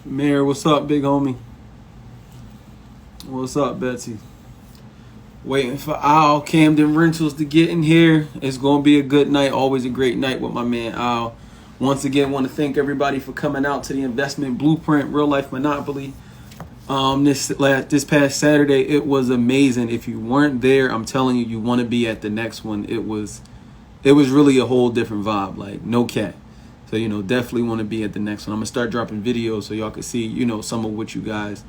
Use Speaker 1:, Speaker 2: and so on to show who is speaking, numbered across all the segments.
Speaker 1: Mayor, what's up, big homie? What's up, Betsy? Waiting for Al Camden Rentals to get in here. It's gonna be a good night. Always a great night with my man Al. Once again, want to thank everybody for coming out to the Investment Blueprint Real Life Monopoly. This past Saturday, it was amazing. If you weren't there, I'm telling you, you want to be at the next one. It was really a whole different vibe. Like no cat. So definitely want to be at the next one. I'm gonna start dropping videos so y'all can see some of what you guys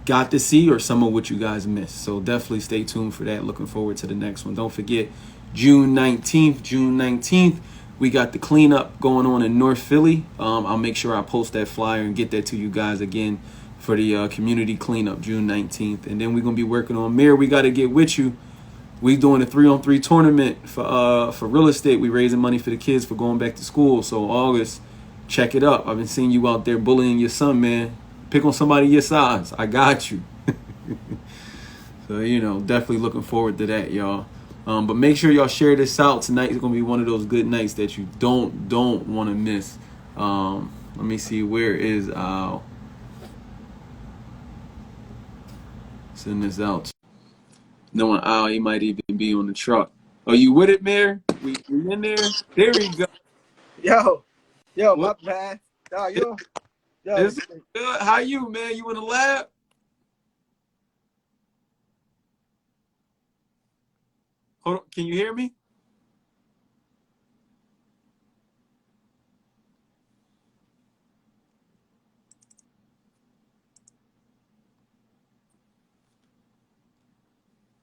Speaker 1: got to see or some of what you guys missed. So definitely stay tuned for that. Looking forward to the next one. Don't forget June 19th, we got the cleanup going on in North Philly. I'll make sure I post that flyer and get that to you guys again for the community cleanup June 19th. And then we're going to be working on Mayor. We got to get with you. We doing a 3-on-3 tournament for real estate. We raising money for the kids for going back to school. So August, check it up. I've been seeing you out there bullying your son, man. Pick on somebody your size. I got you. So, definitely looking forward to that, y'all. But make sure y'all share this out. Tonight is going to be one of those good nights that you don't want to miss. Let me see. Where is Al? Send this out. Knowing Al, he might even be on the truck. Are you with it, Mayor? We in there? There we go.
Speaker 2: Yo,
Speaker 1: What?
Speaker 2: my bad. Yo.
Speaker 1: It's good. How you, man? You in the lab? Hold on. Can you hear me?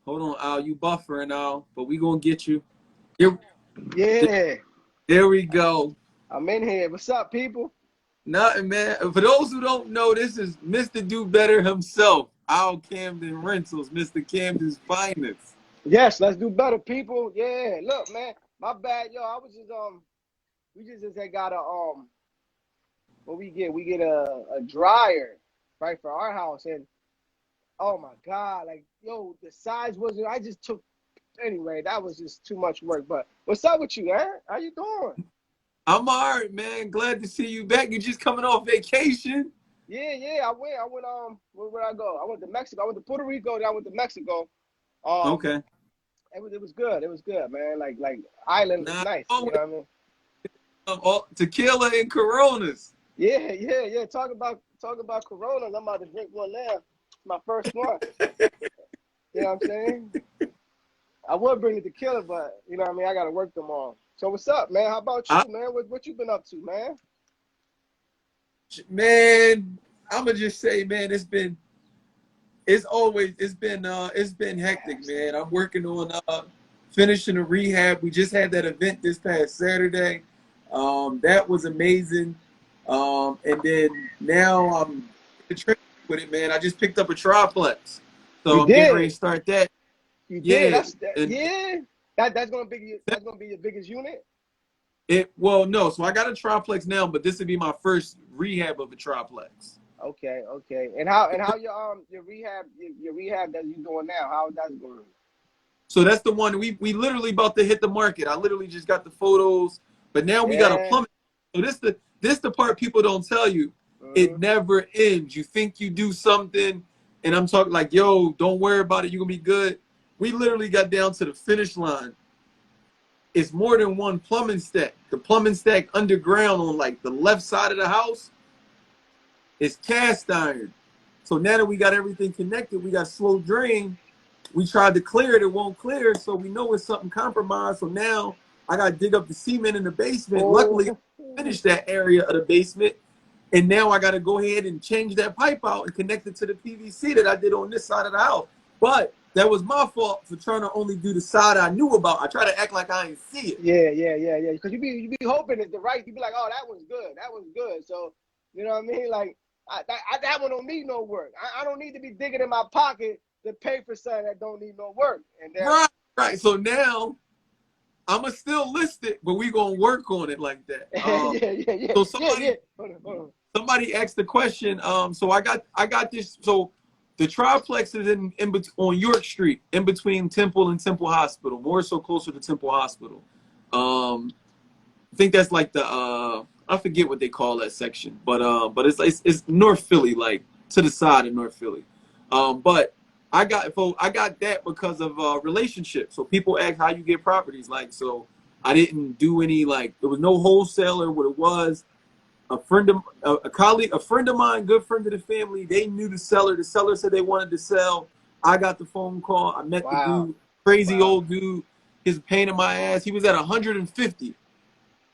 Speaker 1: Hold on, Al. You buffering, Al, but we gonna get you.
Speaker 2: Yeah,
Speaker 1: There we go.
Speaker 2: I'm in here. What's up, people?
Speaker 1: Nothing, man. For those who don't know, this is Mr. Do Better himself, Al Camden Rentals, Mr. Camden's finest.
Speaker 2: Yes, let's do better, people. Yeah, look, man, my bad, yo. I was just we just had got a what we get a dryer right for our house, and oh my god, like yo, the size wasn't. I just took anyway. That was just too much work. But what's up with you, man? How you doing?
Speaker 1: I'm all right, man. Glad to see you back. You just coming off vacation?
Speaker 2: Yeah. I went. Where I go? I went to Mexico. I went to Puerto Rico. Then I went to Mexico.
Speaker 1: Okay.
Speaker 2: It was good. It was good, man. Like island is
Speaker 1: Nah,
Speaker 2: nice. You know what I mean?
Speaker 1: Tequila and Coronas.
Speaker 2: Yeah. Talk about Coronas. I'm about to drink one now. My first one. You know what I'm saying? I would bring the tequila, but you know what I mean. I got to work tomorrow. So what's up, man? How about you, man? What you been up to, man?
Speaker 1: Man, I'ma just say, man, it's been hectic, man. I'm working on finishing a rehab. We just had that event this past Saturday. That was amazing. And then now I'm with it, man. I just picked up a triplex, so I'm getting ready to start that.
Speaker 2: You
Speaker 1: Yeah,
Speaker 2: did. Yeah. That's gonna be your biggest unit.
Speaker 1: Well, no. So I got a triplex now, but this would be my first rehab of a triplex.
Speaker 2: Okay. And how your rehab that you doing now? How that's going?
Speaker 1: So that's the one we literally about to hit the market. I literally just got the photos, but now we got a plumbing. So this the part people don't tell you. It never ends. You think you do something, and I'm talking like, yo, don't worry about it. You're gonna be good. We literally got down to the finish line. It's more than one plumbing stack. The plumbing stack underground on like the left side of the house is cast iron. So now that we got everything connected, we got slow drain. We tried to clear it, it won't clear, so we know it's something compromised. So now I got to dig up the cement in the basement. Luckily, I finished that area of the basement, and now I got to go ahead and change that pipe out and connect it to the PVC that I did on this side of the house. But that was my fault for trying to only do the side I knew about. I try to act like I ain't see it.
Speaker 2: Yeah. Because you be hoping it's the right. You be like, oh, that was good. That was good. So you know what I mean? Like that one don't need no work. I don't need to be digging in my pocket to pay for something that don't need no work. And then,
Speaker 1: right. So now I'ma still list it, but we gonna work on it like that.
Speaker 2: Yeah.
Speaker 1: So
Speaker 2: Hold on.
Speaker 1: somebody asked the question. So I got this. So the triplex is on York Street, in between Temple and Temple Hospital, more so closer to Temple Hospital. I think that's like the I forget what they call that section, but it's North Philly, like to the side of North Philly. But I got that because of relationships. So people ask how you get properties, like so. I didn't do any like there was no wholesaler. What it was, a colleague, a friend of mine, good friend of the family. They knew the seller. The seller said they wanted to sell. I got the phone call. I met the
Speaker 2: Wow.
Speaker 1: dude, crazy
Speaker 2: Wow.
Speaker 1: old dude. His pain in my ass. He was at 150.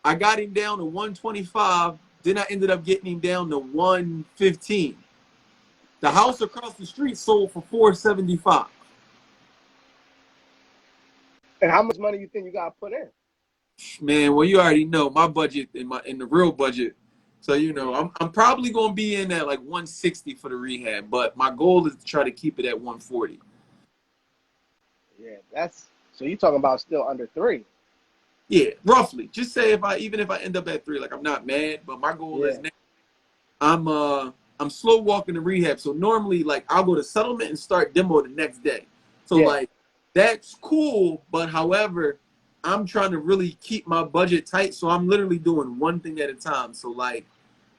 Speaker 1: I got him down to 125. Then I ended up getting him down to 115. The house across the street sold for 475.
Speaker 2: And how much money you think you got to put in?
Speaker 1: Man, well, you already know my budget in the real budget. So you know,
Speaker 2: Yeah.
Speaker 1: I'm probably gonna be in at like 160 for the rehab, but my goal is to try to keep it at 140.
Speaker 2: Yeah. That's so you talking about still under 3.
Speaker 1: Yeah, roughly. Just say even if I end up at 3, like I'm not mad, but my goal is
Speaker 2: Yeah.
Speaker 1: now I'm slow walking to rehab. So normally like I'll go to settlement and start demo the next day. So
Speaker 2: Yeah.
Speaker 1: like that's cool, but however, I'm trying to really keep my budget tight. So I'm literally doing one thing at a time. So like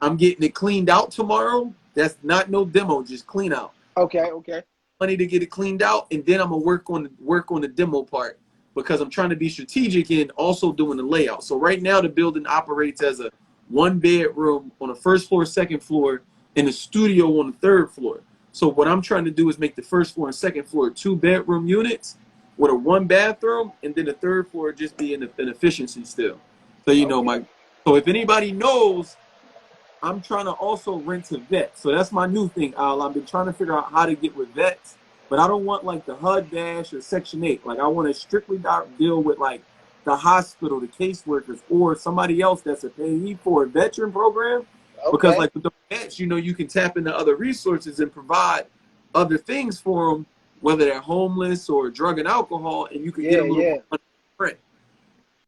Speaker 1: I'm getting it cleaned out tomorrow. That's not no demo, just clean out.
Speaker 2: Okay. Okay.
Speaker 1: Money to get it cleaned out, and then I'm gonna work on the demo part because I'm trying to be strategic and also doing the layout. So right now the building operates as a 1 bedroom on the first floor, second floor, and a studio on the third floor. So what I'm trying to do is make the first floor and second floor 2 bedroom units with a 1 bathroom, and then the third floor just be an efficiency still. So you know
Speaker 2: Okay.
Speaker 1: my so if anybody knows I'm trying to also rent to vets. So that's my new thing, Al. I've been trying to figure out how to get with vets, but I don't want like the HUD dash or Section 8. Like I want to strictly deal with like the hospital, the caseworkers, or somebody else that's a payee for a veteran program. Because
Speaker 2: Okay.
Speaker 1: like with the vets, you know, you can tap into other resources and provide other things for them, whether they're homeless or drug and alcohol, and you could get a
Speaker 2: Yeah.
Speaker 1: little
Speaker 2: Yeah.
Speaker 1: more rent.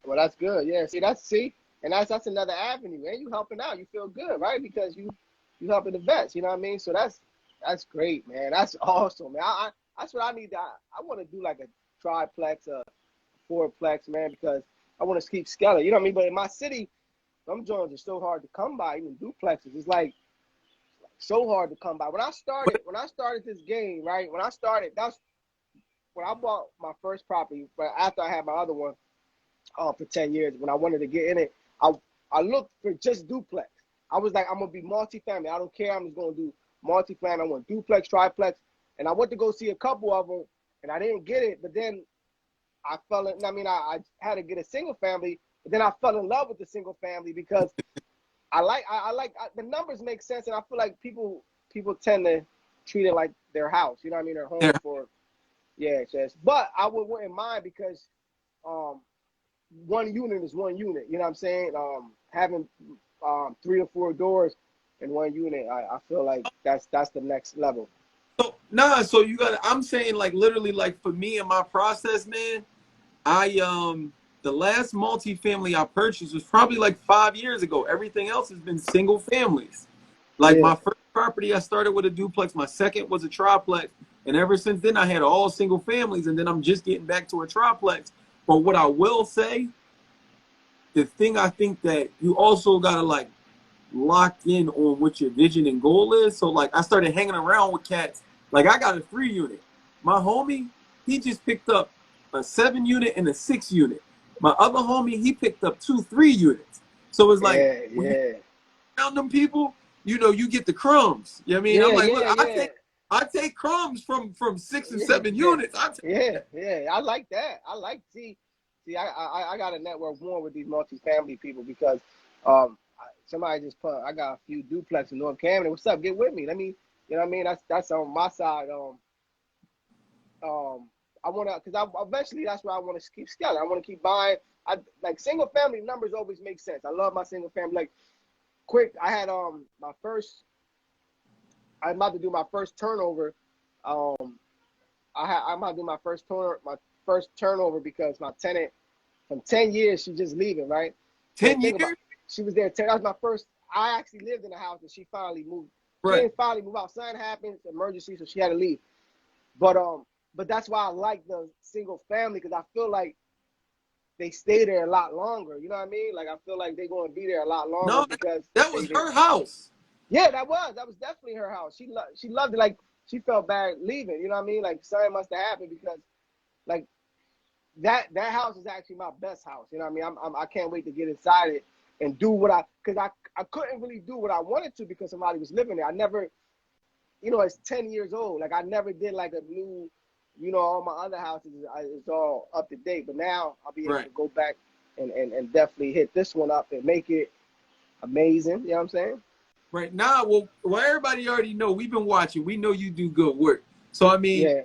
Speaker 2: Well, that's good. Yeah. And that's another avenue, and you helping out. You feel good, right? Because you helping the vets. You know what I mean? So that's great, man. That's awesome, man. That's what I need. I want to do like a triplex, a fourplex, man, because I want to keep scaling. You know what I mean? But in my city, some joints are so hard to come by. Even duplexes, it's like so hard to come by. When I started this game, right? That's when I bought my first property. But after I had my other one for 10 years. When I wanted to get in it, I I looked for just duplex. I was like, I'm gonna be multifamily. I don't care. I'm just gonna do multifamily. I want duplex, triplex, and I went to go see a couple of them, and I didn't get it. But then I fell in. I mean, I had to get a single family, but then I fell in love with the single family because the numbers make sense, and I feel like people tend to treat it like their house. You know what I mean? Their home for yeah. It says, but I wouldn't mind because um one unit is one unit. You know what I'm saying? Having 3 or 4 doors in one unit, I feel like that's the next level.
Speaker 1: So nah, so you got. I'm saying like literally like for me and my process, man. I the last multifamily I purchased was probably like 5 years ago. Everything else has been single families. Like
Speaker 2: Yeah.
Speaker 1: my first property, I started with a duplex. My second was a triplex, and ever since then, I had all single families. And then I'm just getting back to a triplex. But what I will say, the thing I think that you also gotta like lock in on what your vision and goal is. So like I started hanging around with cats. Like I got a 3 unit. My homie, he just picked up a 7 unit and a 6 unit. My other homie, he picked up 2 3 units. So it's like
Speaker 2: Yeah.
Speaker 1: when you
Speaker 2: Yeah.
Speaker 1: around them people, you know, you get the crumbs. You know what I mean? I'm
Speaker 2: Yeah.
Speaker 1: like, look,
Speaker 2: Yeah. Yeah.
Speaker 1: I take crumbs from 6 and
Speaker 2: Yeah.
Speaker 1: 7 units. I take
Speaker 2: Yeah. Yeah. I like that. See. I got a network more with these multifamily people because somebody just put. I got a few duplex in North Camden. What's up? Get with me. Let me. You know what I mean? That's on my side. I want to, because I eventually that's where I want to keep scaling. I want to keep buying. I like single family numbers always make sense. I love my single family. Like quick, I had my first. I'm about to do my first turnover. Um, I'm about to do my first turnover because my tenant from 10 years she's just leaving, right? So
Speaker 1: 10
Speaker 2: think about
Speaker 1: years?
Speaker 2: she was there 10. That was my first. I actually lived in the house and she finally moved. She
Speaker 1: Right.
Speaker 2: didn't finally move out. Something happened, emergency, so she had to leave. But that's why I like the single family because I feel like they stay there a lot longer. You know what I mean? Like I feel like they're going to be there a lot longer
Speaker 1: No,
Speaker 2: because
Speaker 1: that was her house.
Speaker 2: Yeah, that was definitely her house. She loved it. Like she felt bad leaving. You know what I mean? Like something must have happened because like that house is actually my best house. You know what I mean? I can't wait to get inside it and do what because I couldn't really do what I wanted to because somebody was living there. I never, it's 10 years old. Like I never did like a new, all my other houses is all up to date. But now I'll be able to go back and definitely hit this one up and make it amazing. You know what I'm saying?
Speaker 1: Right now, well, everybody already know. We've been watching. We know you do good work. So I mean,
Speaker 2: yeah.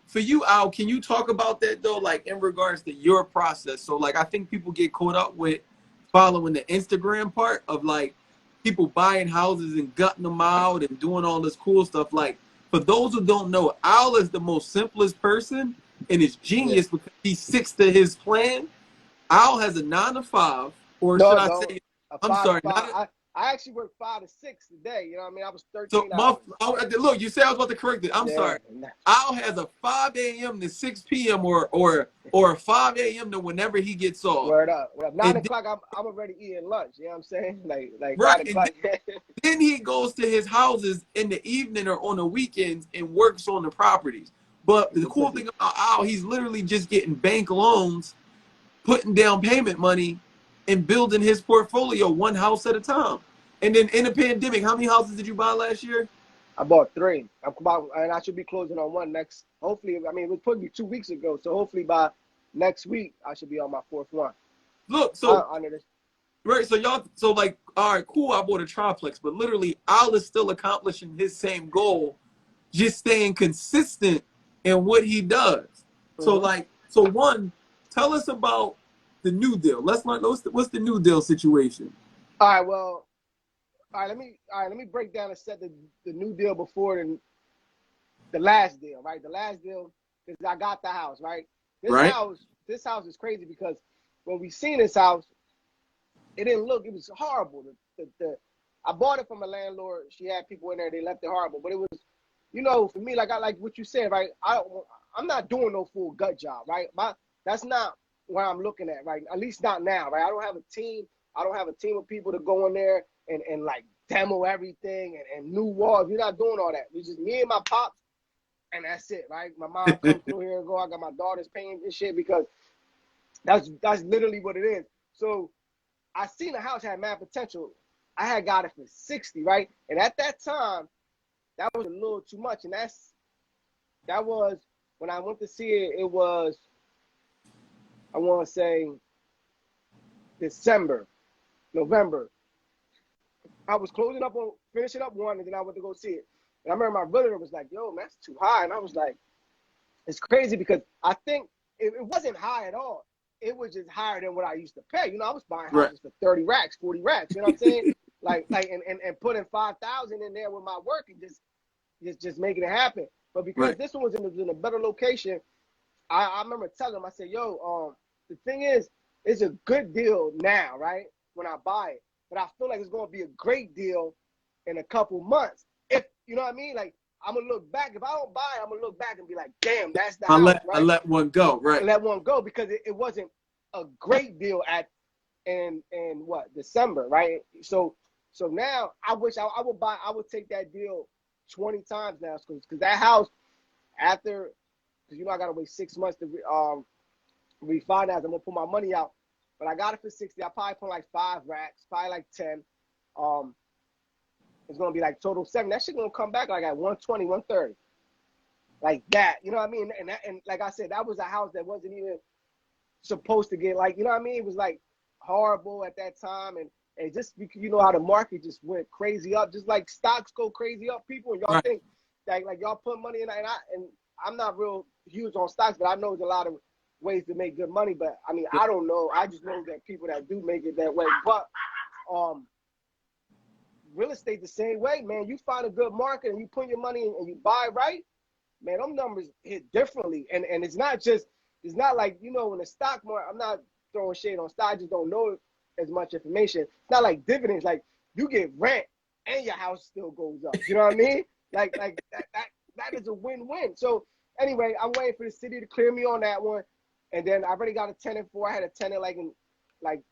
Speaker 1: For you, Al, can you talk about that though, like in regards to your process? So like, I think people get caught up with following the Instagram part of like people buying houses and gutting them out and doing all this cool stuff. Like for those who don't know, Al is the most simplest person and is genius because he sticks to his plan. Al has a 9 to 5, or should I
Speaker 2: No,
Speaker 1: say,
Speaker 2: a
Speaker 1: I'm
Speaker 2: 5 to
Speaker 1: sorry,
Speaker 2: 5. I actually worked 5 to 6 today. You know what I mean? I was
Speaker 1: So
Speaker 2: 13 hours.
Speaker 1: look, you said I was about to correct it. I'm sorry. Al has a 5 a.m. to 6 p.m. or 5 a.m. to whenever he gets off.
Speaker 2: Word up. 9
Speaker 1: And
Speaker 2: o'clock, I'm already eating lunch. You know what I'm saying? Like
Speaker 1: right,
Speaker 2: 9 o'clock.
Speaker 1: then he goes to his houses in the evening or on the weekends and works on the properties. But the cool thing about Al, he's literally just getting bank loans, putting down payment money, and building his portfolio one house at a time. And then in the pandemic, how many houses did you buy last year?
Speaker 2: I bought 3. And I should be closing on one next. Hopefully, I mean, it was supposed to be 2 weeks ago. So hopefully by next week, I should be on my 4th one.
Speaker 1: Look, so
Speaker 2: under this.
Speaker 1: right, so like, all right, cool, I bought a triplex, but literally Al is still accomplishing his same goal, just staying consistent in what he does. So like, one, tell us about the new deal. Let's learn what's the new deal situation.
Speaker 2: All right, well, let me break down and set the new deal before the last deal, right? The last deal is I got the house, right? This house is crazy because when we seen this house, it was horrible. I bought it from a landlord. She had people in there. They left it horrible, but it was, for me, like I like what you said, right? I'm not doing no full gut job, right? That's not where I'm looking at, right? At least not now, right? I don't have a team. I don't have a team of people to go in there and like demo everything and new walls. We're not doing all that. It's just me and my pops, and that's it, right? My mom comes through here and go. I got my daughters paying this shit because that's literally what it is. So I seen the house had mad potential. I had got it for 60, right? And at that time, that was a little too much. And that was when I went to see it. It was, I want to say, November. I was finishing up one, and then I went to go see it. And I remember my brother was like, "Yo, man, that's too high." And I was like, "It's crazy," because I think it wasn't high at all. It was just higher than what I used to pay. I was buying houses for 30 racks, 40 racks. You know what I'm saying? and putting 5,000 in there with my work and just making it happen. But because this one was in a better location, I remember telling him, I said, "Yo, the thing is, it's a good deal now, right? When I buy it, but I feel like it's going to be a great deal in a couple months. If you know what I mean, like." I'm gonna look back. If I don't buy it, I'm gonna look back and be like, "Damn, that's the house."
Speaker 1: I let one go, right?
Speaker 2: I let one go because it wasn't a great deal in December, right? So now I wish I would take that deal 20 times now because that house because I gotta wait 6 months to refinance. I'm gonna put my money out, but I got it for 60. I probably put like 5 racks, probably like 10. It's gonna be like total 7. That shit gonna come back like at 120, 130. Like that. You know what I mean? And like I said, that was a house that wasn't even supposed to get like, you know what I mean? It was like horrible at that time. And just how the market just went crazy up, just like stocks go crazy up, people, and y'all think like y'all put money in, and I'm not real huge on stocks, but I know there's a lot of ways to make good money. But I mean, I don't know. I just know that people that do make it that way. But real estate the same way, man. You find a good market and you put your money in and you buy right, man, them numbers hit differently. And it's not like, in the stock market, I'm not throwing shade on stock, I just don't know as much information. It's not like dividends, like you get rent and your house still goes up. You know what I mean? Like that is a win-win. So anyway, I'm waiting for the city to clear me on that one. And then I already got a tenant for. I had a tenant like in like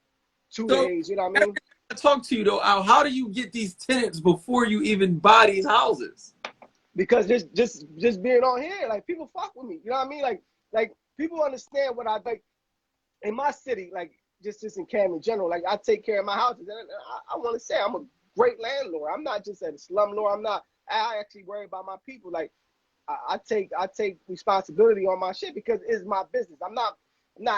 Speaker 2: 2
Speaker 1: So
Speaker 2: days. You know what I mean?
Speaker 1: I talk to you though, Al. How do you get these tenants before you even buy these houses?
Speaker 2: Because just being on here, like people fuck with me. You know what I mean? Like people understand what I like in my city. Like just in Camden in general. Like I take care of my houses, and I want to say I'm a great landlord. I'm not just a slumlord. I'm not. I actually worry about my people. Like I take responsibility on my shit because it's my business. I'm not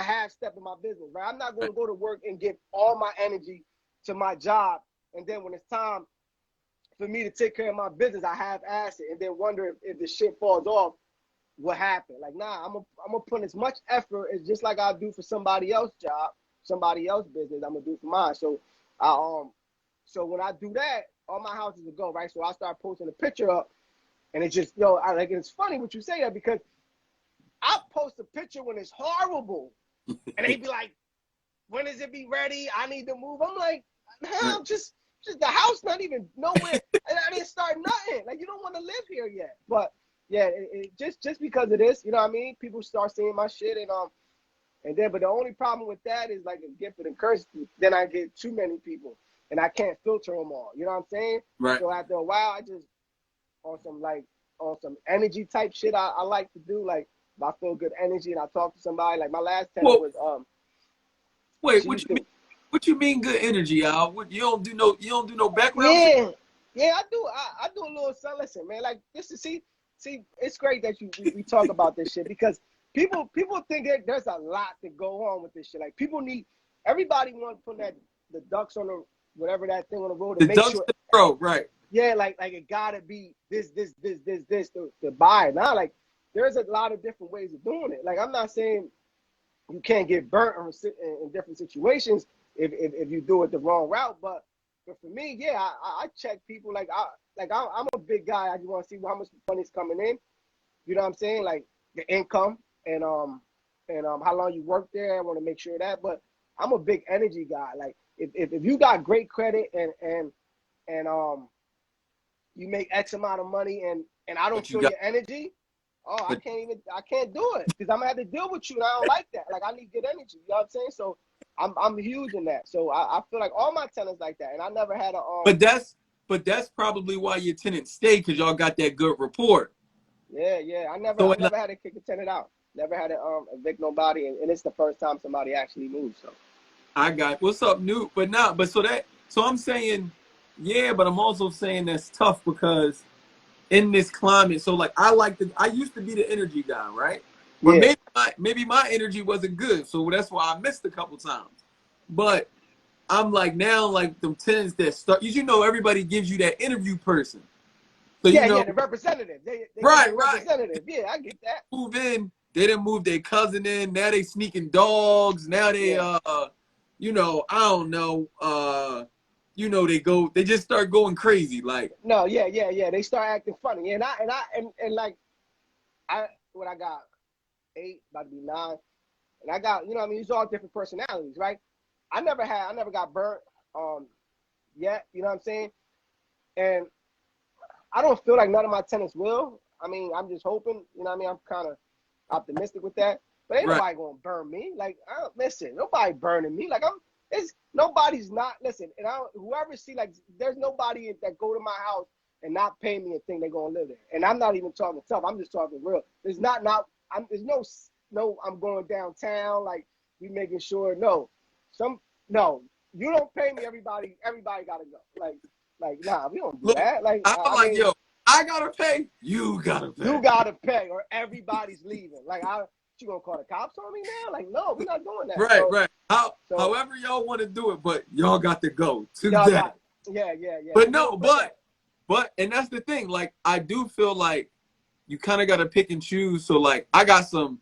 Speaker 2: half stepping my business, right? I'm not going to go to work and give all my energy to my job, and then when it's time for me to take care of my business, I have ass it, and then wonder if the shit falls off, what happened? Like, nah, I'm gonna put as much effort as just like I do for somebody else's job, somebody else's business. I'm gonna do for mine. So, so when I do that, all my houses will go right. So I start posting a picture up, and it's just I like. It's funny what you say that because I post a picture when it's horrible, and they be like, "When is it be ready? I need to move." I'm like, "Nah, just the house not even nowhere. And I didn't start nothing. Like you don't want to live here yet." But yeah, it just because of this, you know what I mean? People start seeing my shit and then but the only problem with that is like a gift and a curse. Then I get too many people and I can't filter them all. You know what I'm saying?
Speaker 1: Right.
Speaker 2: So after a while, I just on some energy type shit I like to do. Like if I feel good energy and I talk to somebody. Like my last tenant was
Speaker 1: wait,
Speaker 2: she
Speaker 1: what
Speaker 2: used
Speaker 1: you mean?
Speaker 2: to
Speaker 1: What you mean good energy, Al? What, you don't do no background check?
Speaker 2: yeah. Yeah, I do. I do a little something. Listen, man, like this is see, it's great that we talk about this shit because people think that there's a lot to go on with this shit. Like people need everybody wants to put the ducks on the whatever that thing on the road to
Speaker 1: The
Speaker 2: make
Speaker 1: ducks
Speaker 2: sure
Speaker 1: in a row, right?
Speaker 2: yeah, like it gotta be this to buy it. Now like there's a lot of different ways of doing it. Like I'm not saying you can't get burnt in different situations if you do it the wrong route. But for me, yeah, I check people I'm a big guy. I just want to see how much money's coming in. You know what I'm saying? Like the income and how long you work there. I want to make sure of that. But I'm a big energy guy. Like if you got great credit and you make X amount of money and I don't
Speaker 1: But you
Speaker 2: feel
Speaker 1: got,
Speaker 2: your energy, oh,
Speaker 1: but
Speaker 2: I can't do it because I'm gonna have to deal with you and I don't like that. Like I need good energy. You know what I'm saying? So I'm huge in that. So I feel like all my tenants like that. And I never had a
Speaker 1: but that's probably why your tenants stay because y'all got that good rapport.
Speaker 2: yeah.
Speaker 1: So
Speaker 2: I
Speaker 1: like,
Speaker 2: never had to kick a tenant out. Never had to evict nobody and it's the first time somebody actually moved. So
Speaker 1: I got what's up, Newt, but not. But so I'm saying, yeah, but I'm also saying that's tough because in this climate. So like I used to be the energy guy, right? But
Speaker 2: yeah.
Speaker 1: maybe my energy wasn't good, so that's why I missed a couple times. But I'm like now like the tenants that start. You know, everybody gives you that interview person. So you know,
Speaker 2: The representative. They give you
Speaker 1: right,
Speaker 2: a
Speaker 1: right.
Speaker 2: representative. Yeah, I get that.
Speaker 1: Move in. They didn't move their cousin in. Now they sneaking dogs. Now they
Speaker 2: Yeah.
Speaker 1: you know, I don't know. You know, they just start going crazy. Like
Speaker 2: No, yeah. They start acting funny. And like I got 8, about to be 9. And I got, you know what I mean, it's all different personalities, right? I never got burnt yet, you know what I'm saying? And I don't feel like none of my tenants will. I mean, I'm just hoping, you know what I mean? I'm kind of optimistic with that. But ain't
Speaker 1: right.
Speaker 2: nobody gonna burn me. Like, listen, nobody burning me. Like it's nobody's not listen, and whoever see like there's nobody that go to my house and not pay me and think they're gonna live there. And I'm not even talking tough, I'm just talking real. There's no I'm going downtown, like we making sure no, you don't pay me, everybody gotta go. Like nah, we don't do
Speaker 1: Look,
Speaker 2: that. Like
Speaker 1: I'm
Speaker 2: I
Speaker 1: like,
Speaker 2: mean,
Speaker 1: yo, I gotta pay. You gotta
Speaker 2: you
Speaker 1: pay.
Speaker 2: gotta pay or everybody's leaving. Like you gonna call the cops on me now? Like no, we're not doing that.
Speaker 1: Right, right.
Speaker 2: So
Speaker 1: However y'all want to do it, but y'all got to go
Speaker 2: y'all
Speaker 1: today.
Speaker 2: got yeah.
Speaker 1: But
Speaker 2: We
Speaker 1: no,
Speaker 2: don't play that.
Speaker 1: and that's the thing. Like I do feel like you kind of got to pick and choose. So like I got some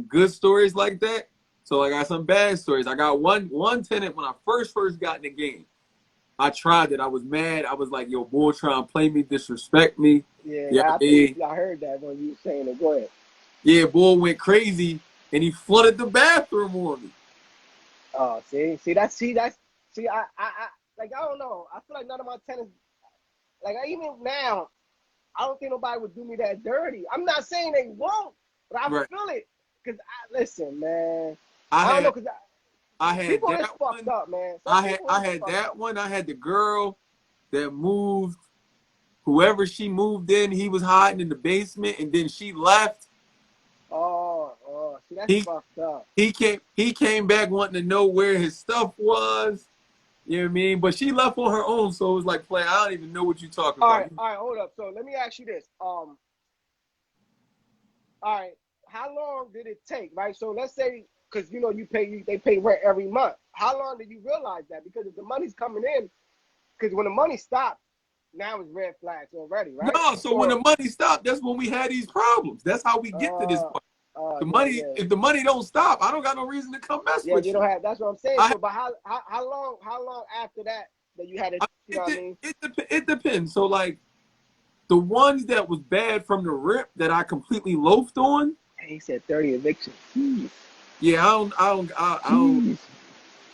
Speaker 1: good stories like that. So I got some bad stories. I got one tenant when I first got in the game. I tried it. I was mad. I was like, yo, bull trying to play me, disrespect me. Yeah,
Speaker 2: Yeah, I think I heard that when you were saying it. Go ahead.
Speaker 1: yeah, bull went crazy and he flooded the bathroom on me.
Speaker 2: Oh, see, I like I don't know. I feel like none of my tenants like even now, I don't think nobody would do me that dirty. I'm not saying they won't, but I
Speaker 1: Right.
Speaker 2: feel it. cause listen, man.
Speaker 1: I
Speaker 2: I don't know,
Speaker 1: had
Speaker 2: cause
Speaker 1: I had
Speaker 2: people is
Speaker 1: that
Speaker 2: fucked
Speaker 1: one.
Speaker 2: up, man. Some people
Speaker 1: I
Speaker 2: is
Speaker 1: had
Speaker 2: fucked
Speaker 1: that
Speaker 2: up.
Speaker 1: one. I had the girl that moved. Whoever she moved in, he was hiding in the basement, and then she left.
Speaker 2: See, that's
Speaker 1: He
Speaker 2: fucked up.
Speaker 1: he came back wanting to know where his stuff was. You know what I mean? But she left on her own, so it was like, play. I don't even know what you're talking about.
Speaker 2: All right, hold up. So let me ask you this. All right, how long did it take? Right. So let's say, because you know they pay rent every month. How long did you realize that? Because if the money's coming in, because when the money stops, now it's red flags already, right?
Speaker 1: No, so when
Speaker 2: Or
Speaker 1: the money stopped, that's when we had these problems. That's how we get to this point. The
Speaker 2: yeah,
Speaker 1: money,
Speaker 2: yeah.
Speaker 1: if the money don't stop, I don't got no reason to come mess
Speaker 2: Yeah,
Speaker 1: with
Speaker 2: you
Speaker 1: you.
Speaker 2: don't have. That's what I'm saying.
Speaker 1: I,
Speaker 2: So, but how long after that you had it? You know what I mean?
Speaker 1: it depends. So like the ones that was bad from the rip that I completely loafed on.
Speaker 2: And he said 30 evictions. Jeez.
Speaker 1: Yeah, I don't.
Speaker 2: Jeez.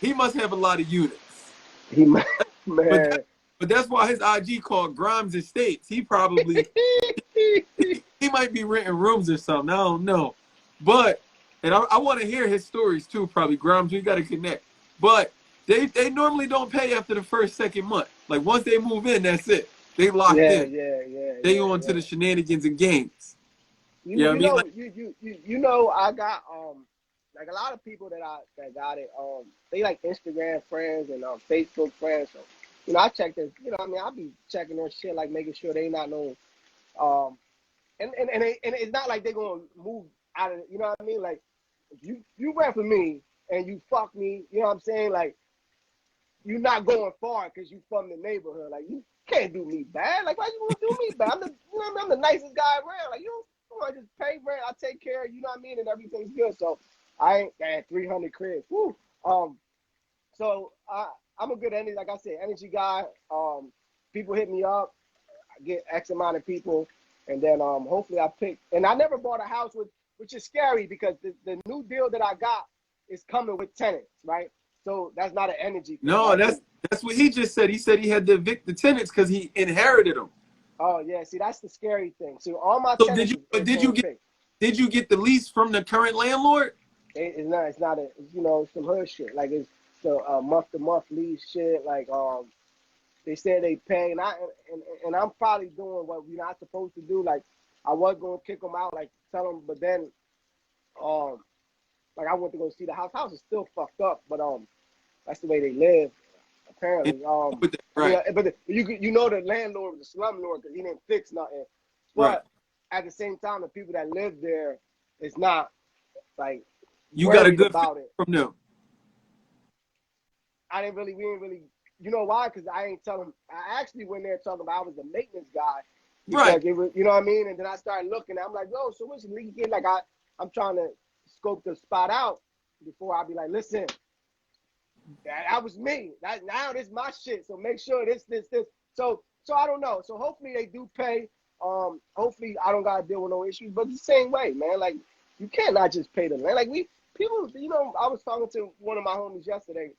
Speaker 1: He must have a lot of units.
Speaker 2: He
Speaker 1: But
Speaker 2: man.
Speaker 1: but that's why his IG called Grimes Estates. He probably he might be renting rooms or something. I don't know. But and I want to hear his stories too. Probably Grimes. We got to connect. But they normally don't pay after the first second month. Like once they move in, that's it. They locked
Speaker 2: Yeah,
Speaker 1: in.
Speaker 2: yeah,
Speaker 1: They on to
Speaker 2: yeah.
Speaker 1: the shenanigans and games. You know what I
Speaker 2: You
Speaker 1: mean?
Speaker 2: know
Speaker 1: Like
Speaker 2: you know I got like a lot of people that got it they like Instagram friends and Facebook friends. So you know I check this. You know what I mean I be checking their shit like making sure they not no um and it's not like they're gonna move out of it, you know what I mean? Like if you rent for me and you fuck me, you know what I'm saying? Like you're not going far because you from the neighborhood. Like you can't do me bad. Like why you gonna do me bad? You know what I mean? I'm the nicest guy around. Like you want to just pay rent, I take care, you know what I mean, and everything's good. So I ain't at 300 cribs. Woo. So I'm a good energy, like I said, energy guy. People hit me up, I get X amount of people, and then hopefully I pick. And I never bought a house which is scary because the new deal that I got is coming with tenants, right? So that's not an energy thing,
Speaker 1: no,
Speaker 2: right? So
Speaker 1: that's what he just said. He said he had to evict the tenants because he inherited them.
Speaker 2: oh yeah, see that's the scary thing. So all my
Speaker 1: So
Speaker 2: tenants is
Speaker 1: did
Speaker 2: gonna
Speaker 1: you get
Speaker 2: pay.
Speaker 1: did you get the lease from the current landlord?
Speaker 2: It's not a you know some hood shit. Like it's the month to month lease shit. Like they said they pay, and I'm probably doing what we're not supposed to do. Like I was gonna kick them out, like tell them, but then um like I went to go see the house. House is still fucked up, but that's the way they live
Speaker 1: And
Speaker 2: apparently.
Speaker 1: with that,
Speaker 2: I mean,
Speaker 1: right,
Speaker 2: but you know the landlord was a slumlord because he didn't fix nothing.
Speaker 1: right.
Speaker 2: But at the same time, the people that live there is not like
Speaker 1: You got a
Speaker 2: worried
Speaker 1: good
Speaker 2: about it.
Speaker 1: from them.
Speaker 2: We didn't really, you know why? Because I ain't tell them. I actually went there talking about I was the maintenance guy
Speaker 1: Right.
Speaker 2: because it was, you know what I mean. And then I started looking. I'm like, yo, so what's leaking? Like I'm trying to scope the spot out before I be like, listen, that was me. Now this my shit. So make sure this. So I don't know. So hopefully they do pay. Hopefully I don't gotta deal with no issues. But the same way, man. Like you can't not just pay the land. Like people, you know, I was talking to one of my homies yesterday,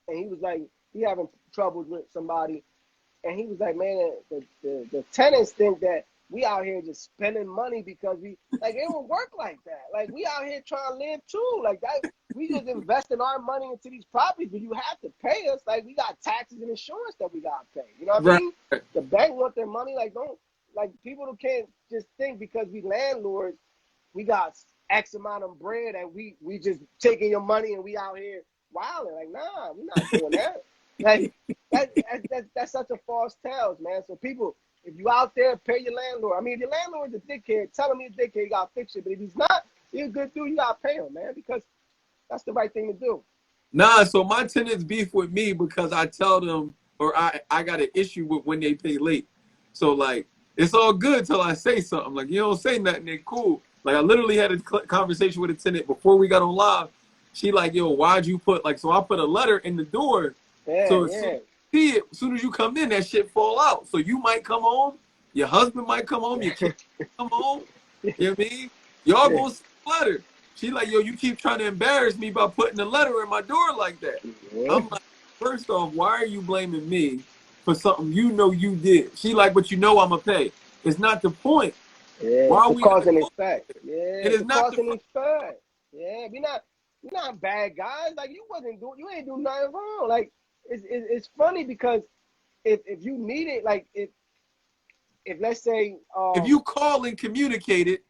Speaker 2: and he was like, he having troubles with somebody, and he was like, man, the tenants think that we out here just spending money because we like it don't work like that. Like we out here trying to live too. Like that we just investing our money into these properties, but you have to pay us. Like we got taxes and insurance that we gotta pay. You know what I
Speaker 1: Right.
Speaker 2: mean? The bank want their money. Like don't like people who can't just think because we landlords, we got X amount of bread and we just taking your money and we out here wilding. Like nah, we're not doing that. Like that's such a false tale, man. So people, if you out there, pay your landlord. I mean, if your landlord's a dickhead, tell him he's a dickhead, you gotta fix it. But if he's not, he's a good dude, you gotta pay him, man, because that's the right thing to do.
Speaker 1: Nah, so my tenants beef with me because I tell them or I got an issue with when they pay late. So like it's all good till I say something. Like you don't say nothing, they cool. Like I literally had a conversation with a tenant before we got on live. She like, yo, why'd you put like so I put a letter in the door.
Speaker 2: Yeah,
Speaker 1: So as soon
Speaker 2: yeah.
Speaker 1: as you see it, as soon as you come in, that shit fall out. So you might come home, your husband might come home, your kids might come home. You know what I mean? Y'all
Speaker 2: Yeah.
Speaker 1: gonna see the letter. She like, yo, you keep trying to embarrass me by putting a letter in my door like that.
Speaker 2: Yeah.
Speaker 1: I'm like, first off, why are you blaming me for something you know you did? She like, but you know I'ma pay. It's not the point.
Speaker 2: Yeah,
Speaker 1: Why
Speaker 2: it's
Speaker 1: are
Speaker 2: a
Speaker 1: we not
Speaker 2: cause and
Speaker 1: doing
Speaker 2: effect.
Speaker 1: it?
Speaker 2: Yeah,
Speaker 1: It
Speaker 2: it's
Speaker 1: is
Speaker 2: a
Speaker 1: not
Speaker 2: cause
Speaker 1: the
Speaker 2: and effect. Yeah, we not bad guys. Like you ain't do nothing wrong. Like it's funny because if you need it, like if let's say
Speaker 1: if you call and communicate it,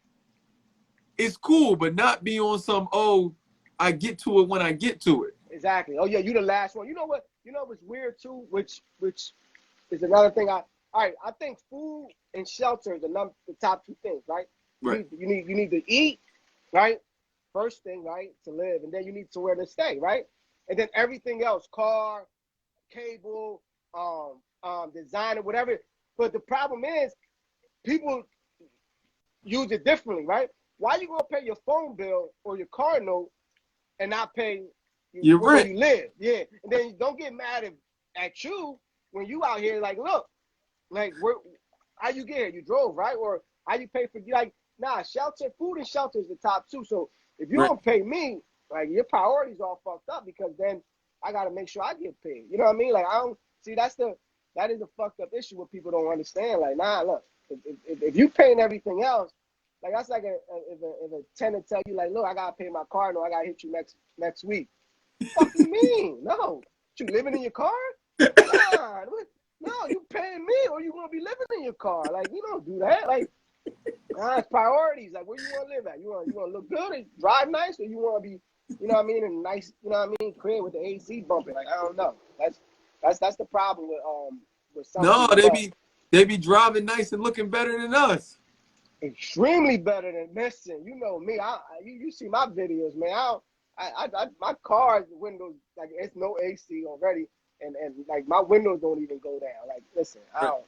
Speaker 1: it's cool, but not be on some, oh, I get to it when I get to it.
Speaker 2: exactly. Oh yeah, you the last one. You know what? You know what's weird too, which is another thing. All right. I think food and shelter is the top two things, right?
Speaker 1: Right.
Speaker 2: You need to eat, right? First thing, right, to live, and then you need somewhere to stay, right? And then everything else, car, cable, designer, whatever. But the problem is, people use it differently, right? Why you gonna pay your phone bill or your car note and not pay
Speaker 1: Your
Speaker 2: where
Speaker 1: rent.
Speaker 2: you live? Yeah, and then don't get mad at you when you out here. Like, look, like how you get here? You drove, right? Or how you pay for? Like, nah, shelter, food and shelter is the top two. So if you
Speaker 1: Right.
Speaker 2: don't pay me, like your priorities all fucked up because then I gotta make sure I get paid. You know what I mean? Like I don't see that is a fucked up issue what people don't understand. Like, nah, look, if you paying everything else, like that's like if a tenant tell you like, look, I gotta pay my car, no, I gotta hit you next week. Fuck you mean? No, you living in your car? Nah, no, you paying me or you gonna be living in your car. Like you don't do that. Like it's priorities. Like where you wanna live at? You wanna look good and drive nice, or you wanna be, you know what I mean, in a nice, you know what I mean, crib with the AC bumping. Like I don't know. That's the problem with some
Speaker 1: No,
Speaker 2: people. But
Speaker 1: they be driving nice and looking better than us.
Speaker 2: extremely better than missing. You know me. You see my videos, man. My car's windows like it's no AC already, and like my windows don't even go down. Like listen, I
Speaker 1: Right.
Speaker 2: don't.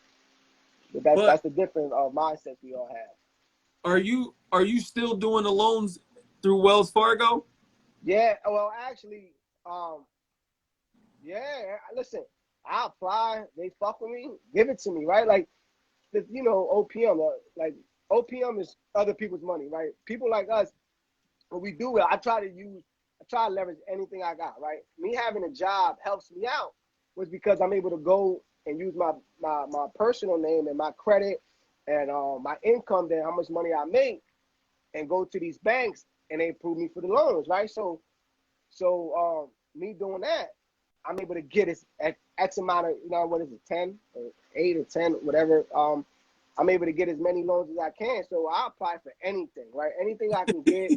Speaker 2: But
Speaker 1: But
Speaker 2: that's the different mindset we all have.
Speaker 1: are you still doing the loans through Wells Fargo?
Speaker 2: Yeah. Well, actually, um, yeah. Listen, I apply. They fuck with me. Give it to me, right? Like you know, OPM. Like OPM is other people's money, right? People like us, when we do it, I try to leverage anything I got, right? Me having a job helps me out was because I'm able to go and use my personal name and my credit and my income, then how much money I make, and go to these banks and they approve me for the loans, right? So me doing that, I'm able to get it at X amount of, you know, what is it, 10 or 8 or 10, whatever. I'm able to get as many loans as I can. So I apply for anything, right? Anything I can get,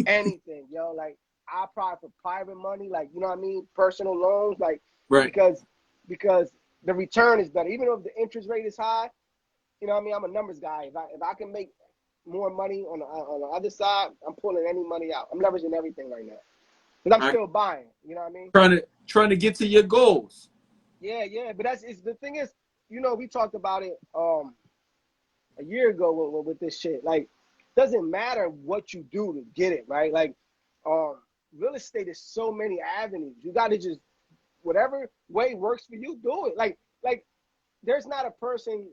Speaker 2: anything, yo. Like I apply for private money, like you know what I mean, personal loans, like
Speaker 1: Right.
Speaker 2: because because the return is better. Even though the interest rate is high, you know what I mean. I'm a numbers guy. If I can make more money on the other side, I'm pulling any money out. I'm leveraging everything right now because I'm
Speaker 1: I
Speaker 2: still buying. You know what I mean?
Speaker 1: trying to get to your goals.
Speaker 2: Yeah, yeah. But the thing is, you know, we talked about it a year ago with this shit. Like, doesn't matter what you do to get it, right? Like, um, real estate is so many avenues. You got to just whatever way works for you, do it. Like there's not a person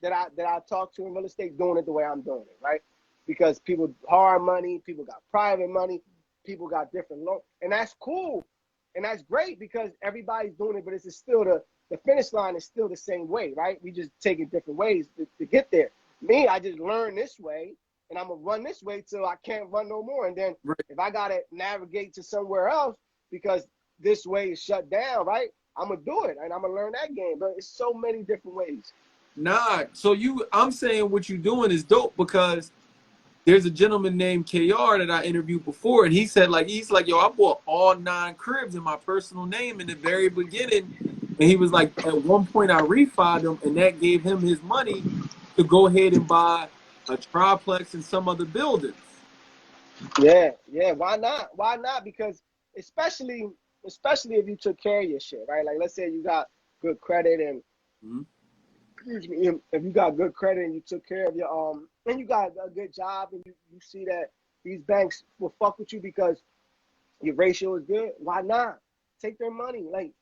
Speaker 2: that I talk to in real estate doing it the way I'm doing it, right? Because people hard money, people got private money, people got different loans, and that's cool, and that's great because everybody's doing it, but it's still the finish line is still the same way, right? We just take it different ways to get there. Me, I just learned this way, and I'm gonna run this way till I can't run no more, and then
Speaker 1: Right.
Speaker 2: if I gotta navigate to somewhere else because this way is shut down, right? I'm gonna do it, and I'm gonna learn that game. But it's so many different ways.
Speaker 1: Nah. So I'm saying what you're doing is dope because there's a gentleman named KR that I interviewed before, and he said he's like, yo, I bought all 9 cribs in my personal name in the very beginning, and he was like, at one point I refied them, and that gave him his money to go ahead and buy a triplex and some other buildings.
Speaker 2: Yeah, yeah. Why not? Why not? Because especially if you took care of your shit, right? Like let's say you got good credit and
Speaker 1: Mm-hmm.
Speaker 2: excuse me, if you got good credit and you took care of your and you got a good job and you see that these banks will fuck with you because your ratio is good, why not? Take their money. Like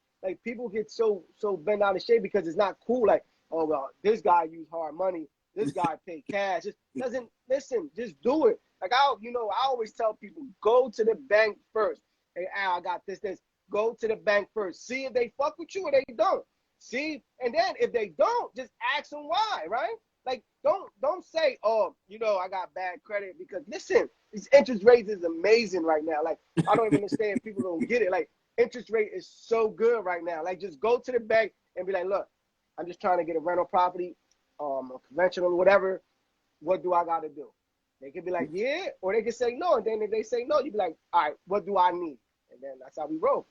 Speaker 2: people get so bent out of shape because it's not cool. Like, oh well, this guy used hard money, this guy paid cash. Just doesn't listen, just do it. Like I always tell people, go to the bank first. Hey Al, I got this. Go to the bank first. See if they fuck with you or they don't. See, and then if they don't, just ask them why, right? Like, don't say, oh, I got bad credit, because listen, these interest rates is amazing right now. Like, I don't even understand people don't get it. Like, interest rate is so good right now. Like, just go to the bank and be like, look, I'm just trying to get a rental property, a conventional, whatever. What do I got to do? They could be like, yeah, or they could say no. And then if they say no, you be like, all right, what do I need? And then that's how we roll.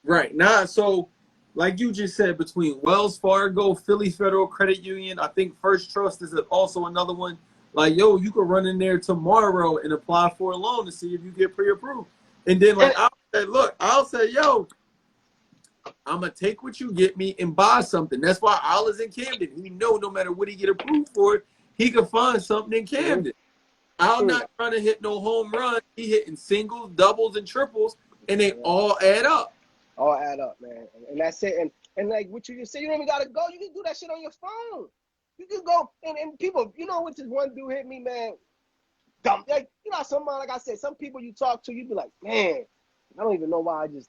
Speaker 1: Right. Now, so like you just said, between Wells Fargo, Philly Federal Credit Union, I think First Trust is also another one. Like, yo, you could run in there tomorrow and apply for a loan to see if you get pre-approved. And then, like,
Speaker 2: And
Speaker 1: I'll say, yo, I'm gonna take what you get me and buy something. That's why Al is in Camden. He know no matter what he get approved for, he can find something in Camden. Al not trying to hit no home run. He hitting singles, doubles, and triples, and they all add up.
Speaker 2: All add up, man. And that's it. And like what you just said, you don't even gotta go. You can do that shit on your phone. You can go and people, what this one dude hit me, man. Dumb. Like, somebody, like I said, some people you talk to, you be like, man, I don't even know why I just,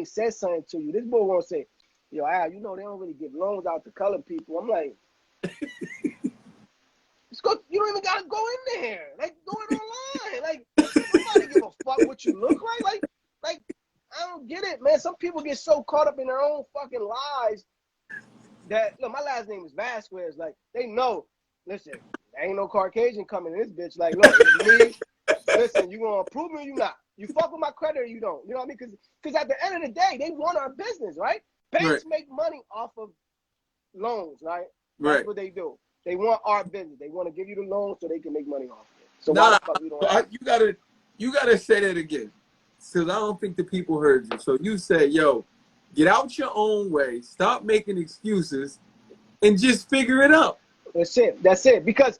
Speaker 2: said something to you. This boy won't say, yo, Al, they don't really give loans out to colored people. I'm like, let's go. You don't even gotta go in there. Like, do it online. Like, nobody give a fuck what you look like. Like, I don't get it, man. Some people get so caught up in their own fucking lives that, look, my last name is Vasquez. Like, they know, listen, there ain't no Caucasian coming in this bitch. Like, look, it's me. Listen, you gonna approve me or you not? You fuck with my credit or you don't? You know what I mean? Because at the end of the day, they want our business, right? Banks make money off of loans, right? That's what they do. They want our business. They want to give you the loan so they can make money off it. So why the fuck we don't have it?
Speaker 1: You gotta say that again. Because I don't think the people heard you. So you say, yo, get out your own way, stop making excuses, and just figure it out.
Speaker 2: That's it. Because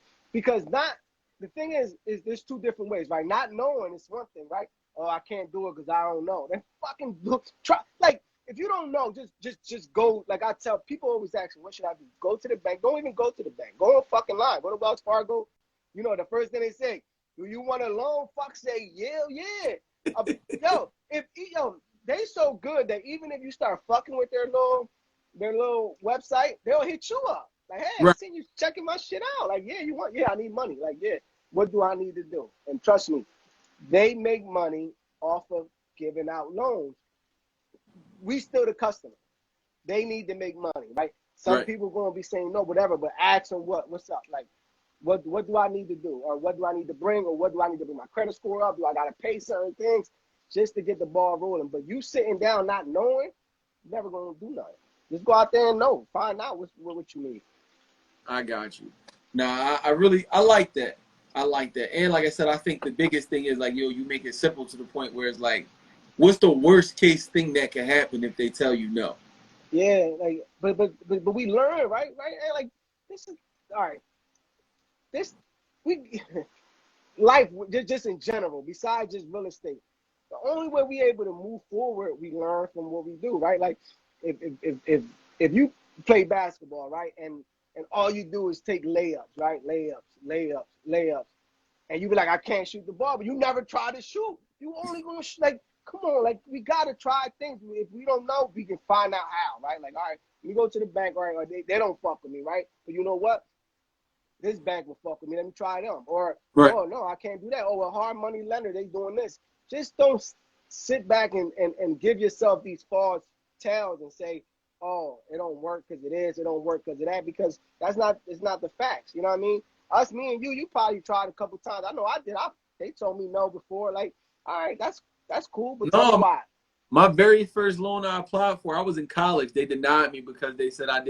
Speaker 2: not, the thing is there's two different ways, right? Not knowing is one thing, right? Oh, I can't do it because I don't know. Then fucking try. Like, if you don't know, just go. Like, I tell people, always ask me, what should I do? Go to the bank. Don't even go to the bank. Go on fucking line. Go to Wells Fargo. The first thing they say, do you want a loan? Fuck, say yeah. They so good that even if you start fucking with their little website, they'll hit you up. Like, hey, I seen you checking my shit out. Like, yeah, I need money. Like, yeah, what do I need to do? And trust me, they make money off of giving out loans. We still the customer. They need to make money, right? Some people going to be saying no, whatever, but ask them what's up? Like, what do I need to do? Or what do I need to bring? Or what do I need to bring my credit score up? Do I got to pay certain things just to get the ball rolling? But you sitting down not knowing, you're never going to do nothing. Just go out there and know. Find out what you need.
Speaker 1: I got you. Nah, I like that. I like that. And like I said, I think the biggest thing is, like, yo, you make it simple to the point where it's like, what's the worst case thing that can happen if they tell you no?
Speaker 2: Yeah, like, but we learn, right? And like, this is all right. Life just in general, besides just real estate, the only way we able to move forward, we learn from what we do, right? Like, if you play basketball, right, and all you do is take layups, right, layups, and you be like, I can't shoot the ball, but you never try to shoot. You only gonna like, come on, like, we gotta try things. If we don't know, we can find out how, right? Like, all right, let me go to the bank, right? Or they don't fuck with me, right? But you know what? This bank will fuck with me. Let me try them. Or, oh, no, I can't do that. Oh, a hard money lender, they doing this. Just don't sit back and give yourself these false tales and say, oh, it don't work because it is. It don't work because of that. Because it's not the facts. You know what I mean? Me and you probably tried a couple times. I know I did. They told me no before. Like, all right, that's cool. But tell me why.
Speaker 1: My very first loan I applied for, I was in college. They denied me because they said I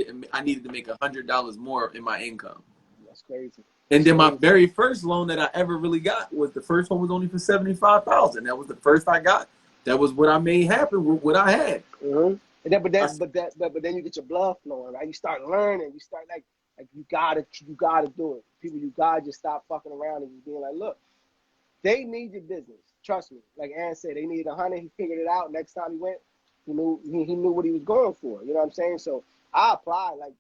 Speaker 1: needed to make $100 more in my income.
Speaker 2: That's crazy.
Speaker 1: And then my very first loan that I ever really got was, the first one was only for $75,000. That was the first I got. That was what I made happen with what I had.
Speaker 2: Mm-hmm. But then you get your blood flowing, right? You start learning. You start like you gotta do it. People, you gotta just stop fucking around and just being like, look, they need your business. Trust me. Like Aaron said, they needed 100. He figured it out. Next time he went, he knew what he was going for. You know what I'm saying? So I applied. Like,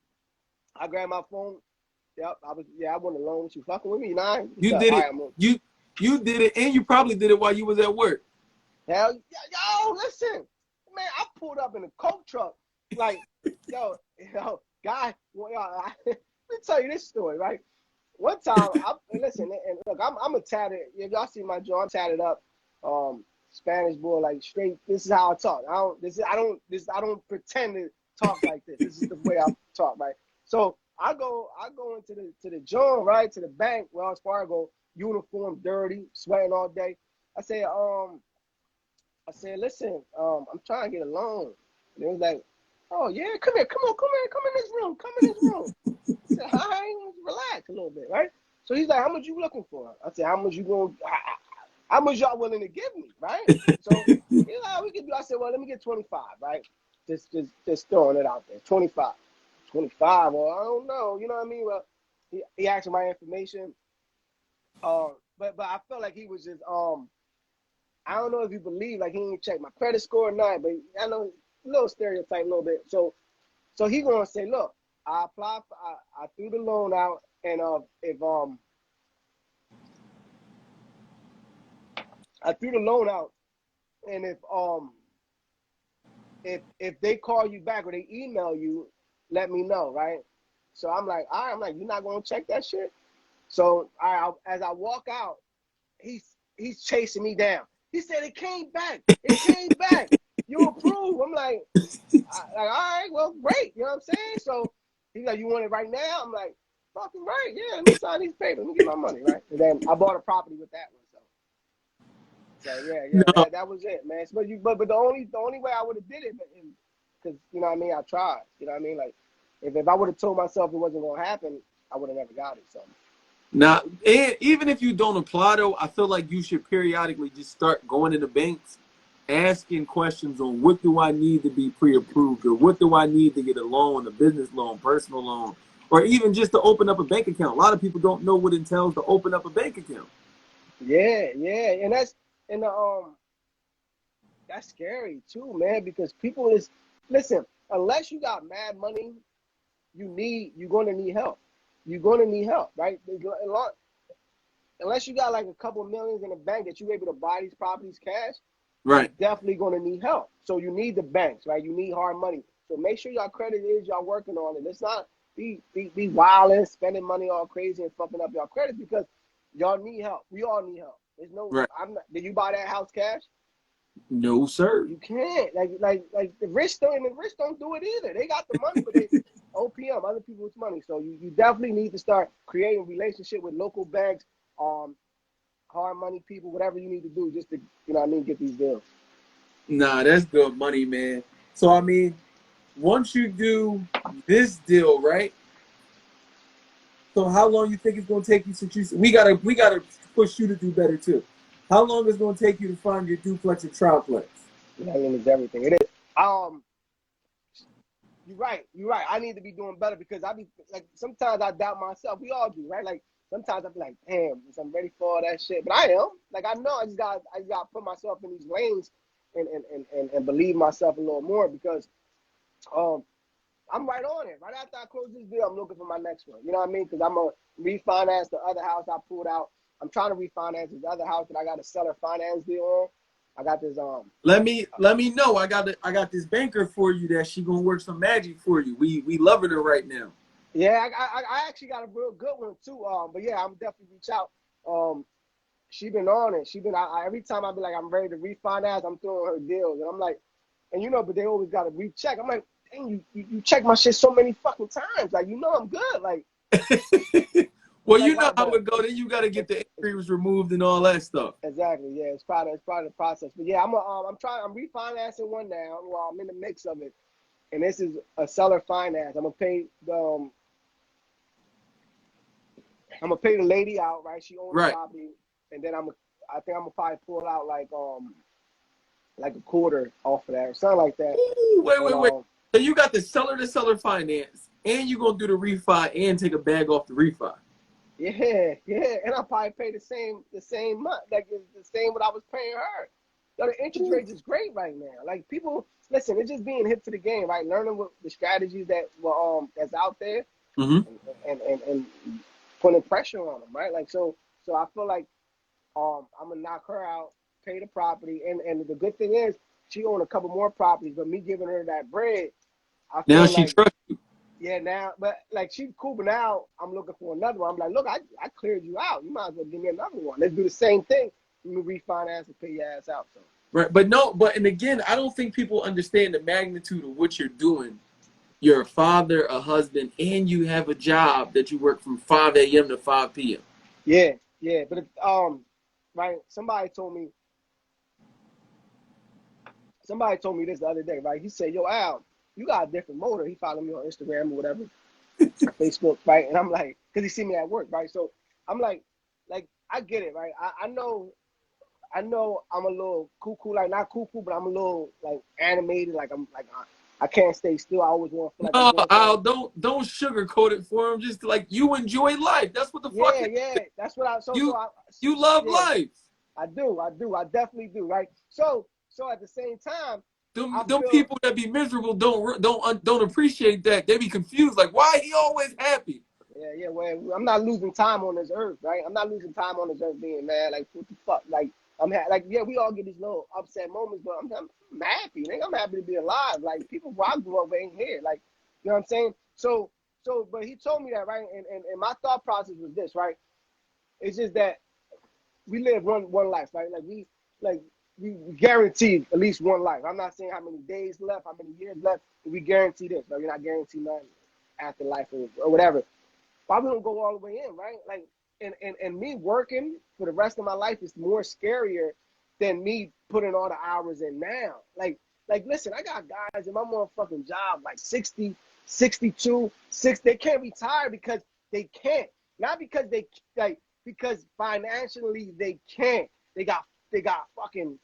Speaker 2: I grabbed my phone. Yep, I want a loan with you. Fucking with me, nine.
Speaker 1: You did it. You did it, and you probably did it while you was at work.
Speaker 2: Hell, yo, listen, man, I pulled up in a Coke truck, like, yo, guy, me tell you this story, right? One time, listen, and look, I'm a tatted. If y'all see my jaw, I'm tatted up. Spanish boy, like straight. This is how I talk. I don't pretend to talk like this. This is the way I talk, right? So I go into the joint, right, to the bank, Wells Fargo, uniform, dirty, sweating all day. I said, listen, I'm trying to get a loan. And it was like, oh yeah, come here, come in this room, come in this room. I said, all right, relax a little bit, right? So he's like, how much you looking for? I said, how much y'all willing to give me, right? So he's like, we can do. I said, well, let me get 25, right? Just throwing it out there, 25. 25, well, I don't know, you know what I mean? Well, he asked for my information, but I felt like he was just I don't know if you believe, like, he didn't check my credit score or not, but I know a little stereotype a little bit. So he gonna say, look, I threw the loan out, and if I threw the loan out, and if they call you back or they email you, let me know, right? So I'm like, all right, I'm like, you're not gonna check that shit? So as I walk out, he's chasing me down. He said it came back. It came back. You approve. I'm like, all right, well, great. You know what I'm saying? So he's like, you want it right now? I'm like, fucking right. Yeah, let me sign these papers. Let me get my money, right? And then I bought a property with that one. So yeah,
Speaker 1: No,
Speaker 2: that was it, man. But the only way I would have did it, because you know what I mean, I tried. You know what I mean? Like, if I would have told myself it wasn't gonna happen, I would have never got it. So.
Speaker 1: now, and even if you don't apply though, I feel like you should periodically just start going into banks, asking questions on what do I need to be pre-approved, or what do I need to get a loan, a business loan, personal loan, or even just to open up a bank account. A lot of people don't know what it entails to open up a bank account.
Speaker 2: Yeah, and that's scary too, man, because people listen, unless you got mad money, you're gonna need help. You're gonna need help, right? Unless you got like a couple millions in the bank that you're able to buy these properties cash, you're
Speaker 1: Right.
Speaker 2: definitely gonna need help. So you need the banks, right? You need hard money. So make sure your credit is y'all working on it. Let's not be wilding, spending money all crazy and fucking up your credit, because y'all need help. We all need help. There's no,
Speaker 1: Right.
Speaker 2: I'm not. Did you buy that house cash?
Speaker 1: No, sir.
Speaker 2: You can't. Like the rich don't do it either. They got the money, but they OPM other people's money. So you definitely need to start creating relationship with local banks, hard money people, whatever you need to do just to, you know what I mean, get these deals.
Speaker 1: Nah, that's good money, man. So I mean, once you do this deal, right? So how long you think it's gonna take you since we gotta push you to do better too. How long is it gonna take you to find your duplex or triplex?
Speaker 2: Melanin is everything. It is. You're right. You're right. I need to be doing better, because I be like, sometimes I doubt myself. We all do, right? Like sometimes I be like, damn, I'm ready for all that shit. But I am. Like, I know I just got to put myself in these lanes and believe myself a little more, because um I'm right on it. Right after I close this deal, I'm looking for my next one. You know what I mean? Because I'm gonna refinance the other house I pulled out. I'm trying to refinance this other house that I got a seller finance deal on. I got this
Speaker 1: Let me know. I got this banker for you that she gonna work some magic for you. We loving her right now.
Speaker 2: yeah, I actually got a real good one too. But yeah, I'm definitely reach out. She been on it. Every time I be like, I'm ready to refinance, I'm throwing her deals, and I'm like, and but they always got to recheck. I'm like, dang, you check my shit so many fucking times. Like, I'm good. Like,
Speaker 1: Well,
Speaker 2: like
Speaker 1: you know
Speaker 2: why?
Speaker 1: how
Speaker 2: But
Speaker 1: it go. Then you got to get
Speaker 2: it's,
Speaker 1: the inquiries removed and all that stuff.
Speaker 2: exactly, yeah, it's part of the process. But yeah, I'm refinancing one now. Well, I'm in the mix of it, and this is a seller finance. I'm gonna pay the lady out, right? She owns the
Speaker 1: Right.
Speaker 2: property, and then I think I'm gonna probably pull out like a quarter off of that or something like that.
Speaker 1: Ooh, wait,
Speaker 2: And
Speaker 1: wait, wait. So you got the seller to seller finance, and you gonna do the refi and take a bag off the refi.
Speaker 2: yeah, and I'll probably pay the same month, like it's the same what I was paying her. Yo, the interest
Speaker 1: Ooh.
Speaker 2: rate is great right now. Like, people, listen, it's just being hip to the game, right? Learning what the strategies that's out there,
Speaker 1: Mm-hmm.
Speaker 2: and putting pressure on them, right? Like, so I feel like I'm gonna knock her out, pay the property, and the good thing is she owned a couple more properties, but me giving her that bread, I
Speaker 1: Now
Speaker 2: feel
Speaker 1: she
Speaker 2: like,
Speaker 1: trusts you.
Speaker 2: Yeah, now, but like she's cool, but now I'm looking for another one. I'm like, look, I cleared you out. You might as well give me another one. Let's do the same thing. You refinance and pay your ass out. So
Speaker 1: Right. But no, but and again, I don't think people understand the magnitude of what you're doing. You're a father, a husband, and you have a job that you work from 5 a.m. to 5 p.m.
Speaker 2: yeah, yeah. But right, somebody told me this the other day, right? He said, yo, Al, you got a different motor. He followed me on Instagram or whatever, Facebook, right? And I'm like, because he see me at work, right? So I'm like, I get it, right? I know I'm a little cuckoo, like not cuckoo, but I'm a little like animated, like I'm like I can't stay still. I always want to feel like I'm
Speaker 1: No,
Speaker 2: doing
Speaker 1: Al,
Speaker 2: something.
Speaker 1: don't sugarcoat it for him. Just like you enjoy life. That's what the fuck
Speaker 2: Yeah,
Speaker 1: it
Speaker 2: yeah.
Speaker 1: is.
Speaker 2: That's what I
Speaker 1: You you love
Speaker 2: yeah,
Speaker 1: life.
Speaker 2: I do. I definitely do, right? So at the same time, I
Speaker 1: Them
Speaker 2: feel
Speaker 1: people that be miserable don't appreciate that. They be confused. Like, why he always happy?
Speaker 2: yeah, yeah. Well, I'm not losing time on this earth, right? I'm not losing time on this earth being mad. Like, what the fuck? Like, like, yeah, we all get these little upset moments, but I'm happy. Nigga, I'm happy to be alive. Like, people where I grew up ain't here. Like, you know what I'm saying? But he told me that, right? And my thought process was this, right? It's just that we live one life, right? Like we guarantee at least one life. I'm not saying how many days left, how many years left, but we guarantee this. Like, we're not guaranteed nothing after life or whatever. Why we don't go all the way in, right? Like, and me working for the rest of my life is more scarier than me putting all the hours in now. Like, listen, I got guys in my motherfucking job, like 60, 62, 6. They can't retire because they can't. Not because they like because financially they can't. They got fucking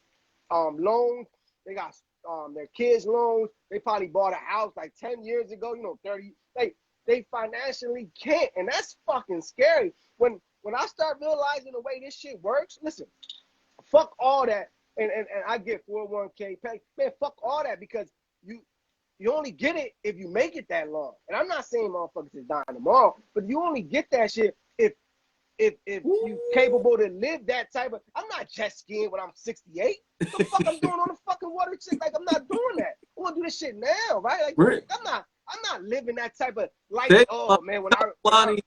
Speaker 2: loans. They got their kids loans. They probably bought a house like 10 years ago, 30. They financially can't, and that's fucking scary. When I start realizing the way this shit works, listen, fuck all that, and I get 401k pay. Man, fuck all that because you only get it if you make it that long. And I'm not saying motherfuckers is dying tomorrow, but you only get that shit if you capable to live that type of. I'm not jet skiing when I'm 68. What the fuck I'm doing on the fucking water shit? Like, I'm not doing that. I want to do this shit now, right? Like,
Speaker 1: Right.
Speaker 2: I'm not living that type of life.
Speaker 1: They,
Speaker 2: Oh man,
Speaker 1: Lonnie,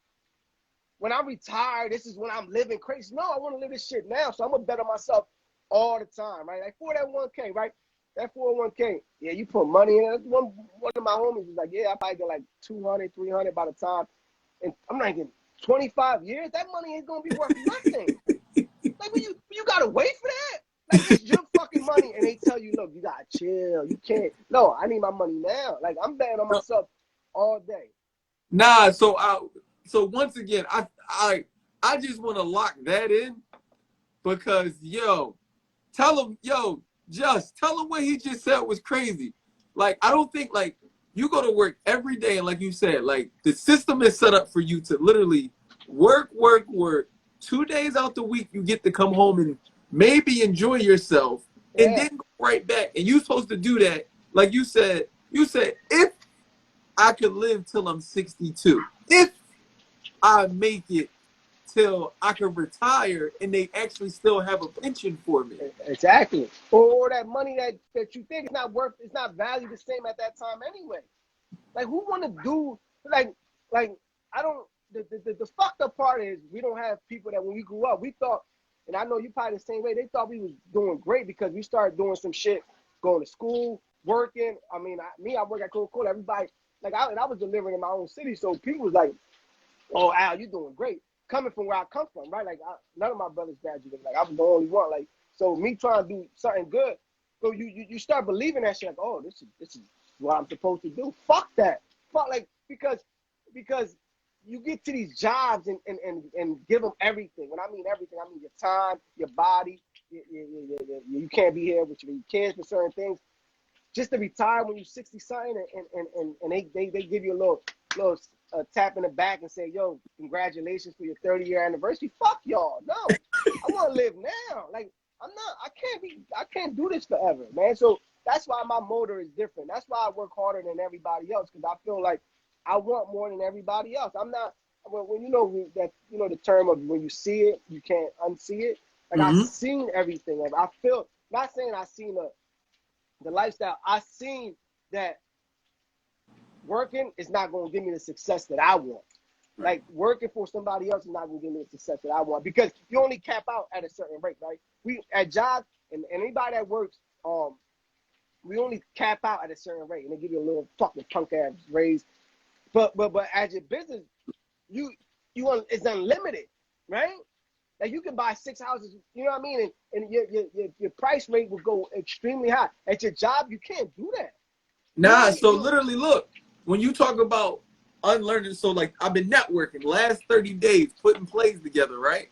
Speaker 2: when I retire, this is when I'm living crazy. No, I want to live this shit now. So I'm gonna bet on myself all the time, right? Like, for that 1K, right? That 401k, yeah, you put money in it. One of my homies was like, yeah, I probably get like 200, 300 by the time. And I'm not getting 25 years. That money ain't gonna be worth nothing. Like, you gotta wait for that? Like, it's your fucking money, and they tell you, look, you gotta chill. You can't. No, I need my money now. Like, I'm betting on myself all day.
Speaker 1: nah. So once again, I just want to lock that in because just tell him what he just said was crazy. Like, I don't think like you go to work every day, and like you said, like the system is set up for you to literally work. 2 days out the week, you get to come home and maybe enjoy yourself, and
Speaker 2: Yeah.
Speaker 1: then go right back. And you're supposed to do that, like you said. You said if I could live till I'm 62, if I make it till I can retire, and they actually still have a pension for me.
Speaker 2: Exactly. Or that money that you think is not worth, it's not valued the same at that time anyway. Like, who want to do like I don't. The fucked up part is we don't have people that when we grew up we thought, and I know you probably the same way. They thought we was doing great because we started doing some shit, going to school, working. I mean, I work at Coca-Cola. Everybody like I was delivering in my own city, so people was like, "Oh, Al, you doing great." Coming from where I come from, right? Like, none of my brothers graduated. Like, I was the only one. Like, so me trying to do something good, so you start believing that shit. Like, oh, this is what I'm supposed to do. Fuck that. Fuck, like, because you get to these jobs and give them everything. When I mean everything, I mean your time, your body. You can't be here with your kids for certain things. Just to retire when you're 60 something and they give you a little tap in the back and say, yo, congratulations for your 30-year anniversary. Fuck y'all. No, I want to live now. Like, I can't do this forever, man. So that's why my motor is different. That's why I work harder than everybody else, because I feel like I want more than everybody else. I'm not, when the term of when you see it, you can't unsee it. Like, I've seen everything. I feel, not saying I've seen the lifestyle. I seen that working is not going to give me the success that I want.
Speaker 1: Right.
Speaker 2: Like working for somebody else is not going to give me the success that I want because you only cap out at a certain rate, right? We at jobs and anybody that works, we only cap out at a certain rate and they give you a little fucking punk ass raise. But as your business, it's unlimited, right? Like you can buy 6 houses, you know what I mean? And your price rate will go extremely high. At your job, you can't do that.
Speaker 1: Nah, so literally look, when you talk about unlearning, so like I've been networking last 30 days, putting plays together, right?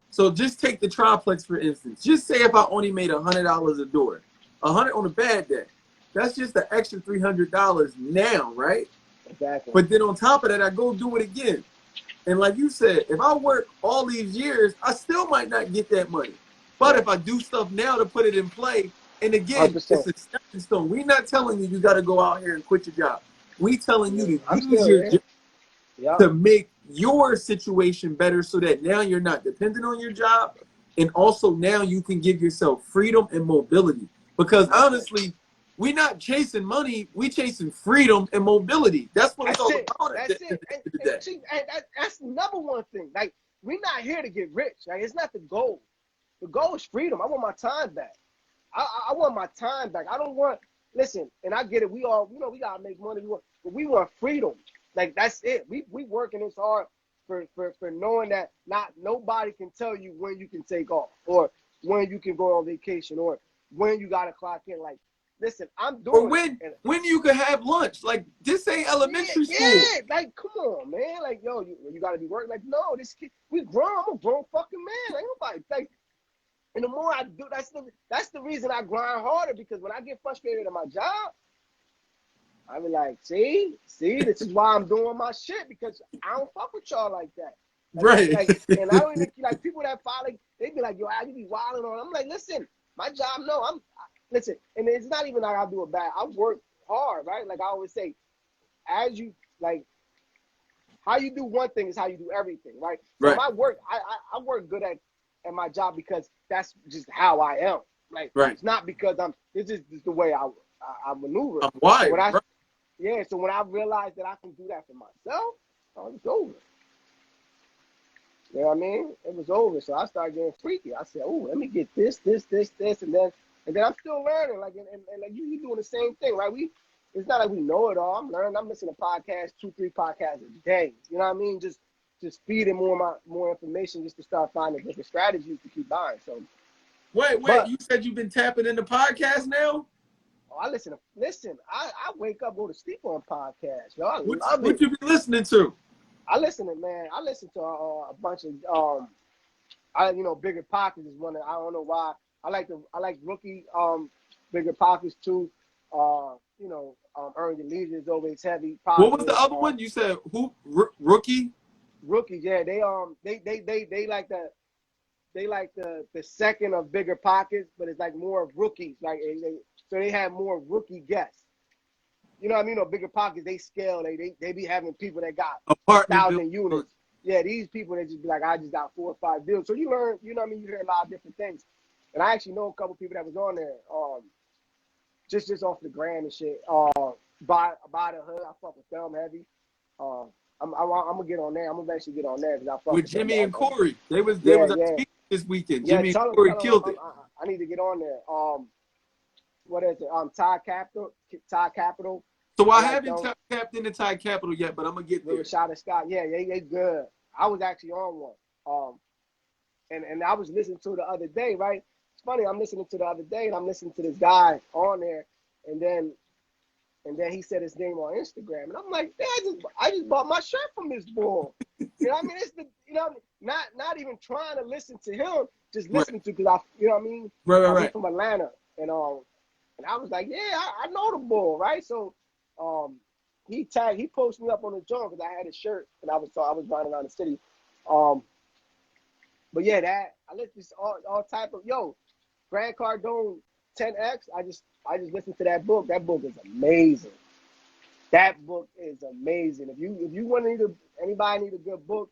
Speaker 1: So just take the triplex for instance. Just say if I only made $100 a door, 100 on a bad day, that's just the extra $300 now, right?
Speaker 2: Exactly.
Speaker 1: But then on top of that, I go do it again. And like you said, if I work all these years, I still might not get that money. But if I do stuff now to put it in play, and again,
Speaker 2: 100%.
Speaker 1: it's a stepping stone. We're not telling you got to go out here and quit your job. We telling you to
Speaker 2: I'm
Speaker 1: use
Speaker 2: still
Speaker 1: your
Speaker 2: here.
Speaker 1: job to make your situation better so that now you're not dependent on your job. And also now you can give yourself freedom and mobility. Because honestly, we're not chasing money. We chasing freedom and mobility. That's what it's all about.
Speaker 2: That's it. And that's the number one thing. Like, we're not here to get rich. Like, it's not the goal. The goal is freedom. I want my time back. I want my time back. I don't want, listen, and I get it. We all, we got to make money. But we want freedom. Like, that's it. We working this hard for knowing that not nobody can tell you when you can take off or when you can go on vacation or when you got to clock in. Like, listen, I'm doing.
Speaker 1: Or when you could have lunch. Like, this ain't elementary school.
Speaker 2: Yeah, like, come on, man. Like, yo, you got to be working. Like, no, this kid, we grown. I'm a grown fucking man. Ain't nobody, like, and the more I do, that's the reason I grind harder because when I get frustrated at my job, I be like, see, this is why I'm doing my shit because I don't fuck with y'all like that.
Speaker 1: Right.
Speaker 2: And I don't even, like, people that follow, they be like, yo, you be wilding on. I'm like, listen, my job, no, listen, and it's not even like I do it bad. I work hard, right? Like I always say, as you, like, how you do one thing is how you do everything, right? So
Speaker 1: right.
Speaker 2: If I work, I work good at my job because that's just how I am. Like,
Speaker 1: right.
Speaker 2: It's not because it's just the way I maneuver.
Speaker 1: I'm wired.
Speaker 2: So
Speaker 1: right.
Speaker 2: Yeah, so when I realized that I can do that for myself, it was over. You know what I mean? It was over. So I started getting freaky. I said, oh, let me get this, and then I'm still learning. Like, and like you doing the same thing, right? It's not like we know it all. I'm learning. I'm listening to podcasts, 2-3 podcasts a day. You know what I mean? Just feeding more information just to start finding different strategies to keep buying. So
Speaker 1: wait, you said you've been tapping into podcasts now?
Speaker 2: Oh, I listen. I wake up, go to sleep on podcasts. Yo, I love it.
Speaker 1: What you be listening to?
Speaker 2: I listen to a bunch of Bigger Pockets is one that I don't know why. I like Rookie Bigger Pockets too. Earn Your Leisure is always heavy. Pockets,
Speaker 1: what was the other one? You said who? Rookie?
Speaker 2: Rookie, yeah. They like the second of Bigger Pockets, but it's like more of rookies. Like so they have more rookie guests. You know what I mean? Bigger Pockets, they scale. They be having people that got 1,000 units. Yeah, these people that just be like, I just got 4 or 5 deals. So you learn, you know what I mean? You hear a lot of different things. And I actually know a couple people that was on there, just off the gram and shit. By the hood, I fuck with them heavy. I'm gonna get on there. I'm gonna eventually get on there because I fuck
Speaker 1: with Jimmy and Corey. They was this weekend.
Speaker 2: Yeah,
Speaker 1: Jimmy and Corey killed it.
Speaker 2: I need to get on there. What is it? Ty Capital.
Speaker 1: So I haven't tapped into Ty Capital yet, but I'm gonna get there.
Speaker 2: Rashada Scott. Yeah, they good. I was actually on one. And I was listening to it the other day, right? It's funny, I'm listening to the other day and I'm listening to this guy on there, and then he said his name on Instagram, and I'm like, man, I just bought my shirt from this boy. You know what I mean? It's not even trying to listen to him, just listening to because you know what I mean?
Speaker 1: Right.
Speaker 2: He's from Atlanta, and I was like, yeah, I know the bull, right? So he posted me up on the joint because I had his shirt and I was riding around the city. But yeah, that I listen to all type of Grant Cardone 10X. I just listened to that book. That book is amazing. That book is amazing. If you want anybody need a good book,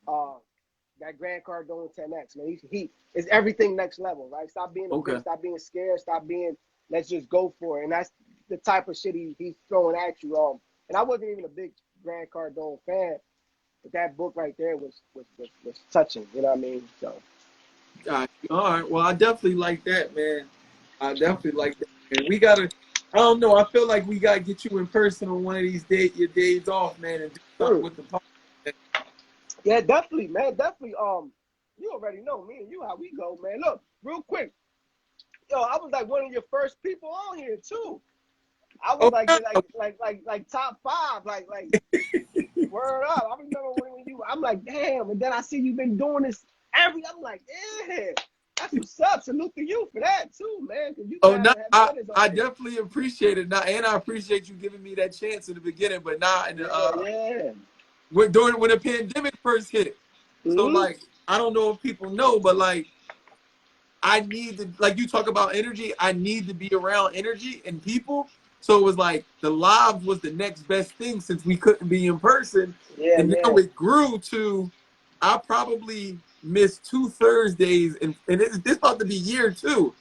Speaker 2: that Grant Cardone 10X, man, he is everything next level, right? Stop being stop being scared, stop being let's just go for it. And that's the type of shit he's throwing at you. And I wasn't even a big Grant Cardone fan, but that book right there was touching. You know what I mean? So
Speaker 1: Got you. All right. Well, I definitely like that, man. I definitely like that, man. We gotta. I don't know. I feel like we gotta get you in person on one of these your days off, man, and do something
Speaker 2: mm,
Speaker 1: with the podcast.
Speaker 2: yeah, definitely, man, definitely. You already know me and you how we go, man. Look, real quick, yo, I was like one of your first people on here too. I was
Speaker 1: Oh,
Speaker 2: like
Speaker 1: no.
Speaker 2: top five, like word up. I remember when you, I'm like, damn, and then I see you've been doing this I'm like, yeah, that's what's up. Salute to you for that too, man, because you
Speaker 1: Oh,
Speaker 2: been
Speaker 1: no.
Speaker 2: having heavy hitters on
Speaker 1: I
Speaker 2: here.
Speaker 1: definitely appreciate it. Now, and I appreciate you giving me that chance in the beginning, but not in the
Speaker 2: Yeah, yeah.
Speaker 1: when the pandemic first hit. So
Speaker 2: Mm-hmm.
Speaker 1: like, I don't know if people know, but like, I need to, like you talk about energy, I need to be around energy and people. So it was like the live was the next best thing since we couldn't be in person.
Speaker 2: Yeah,
Speaker 1: And now
Speaker 2: yeah.
Speaker 1: it grew to, I probably missed 2 Thursdays, and this about to be year 2.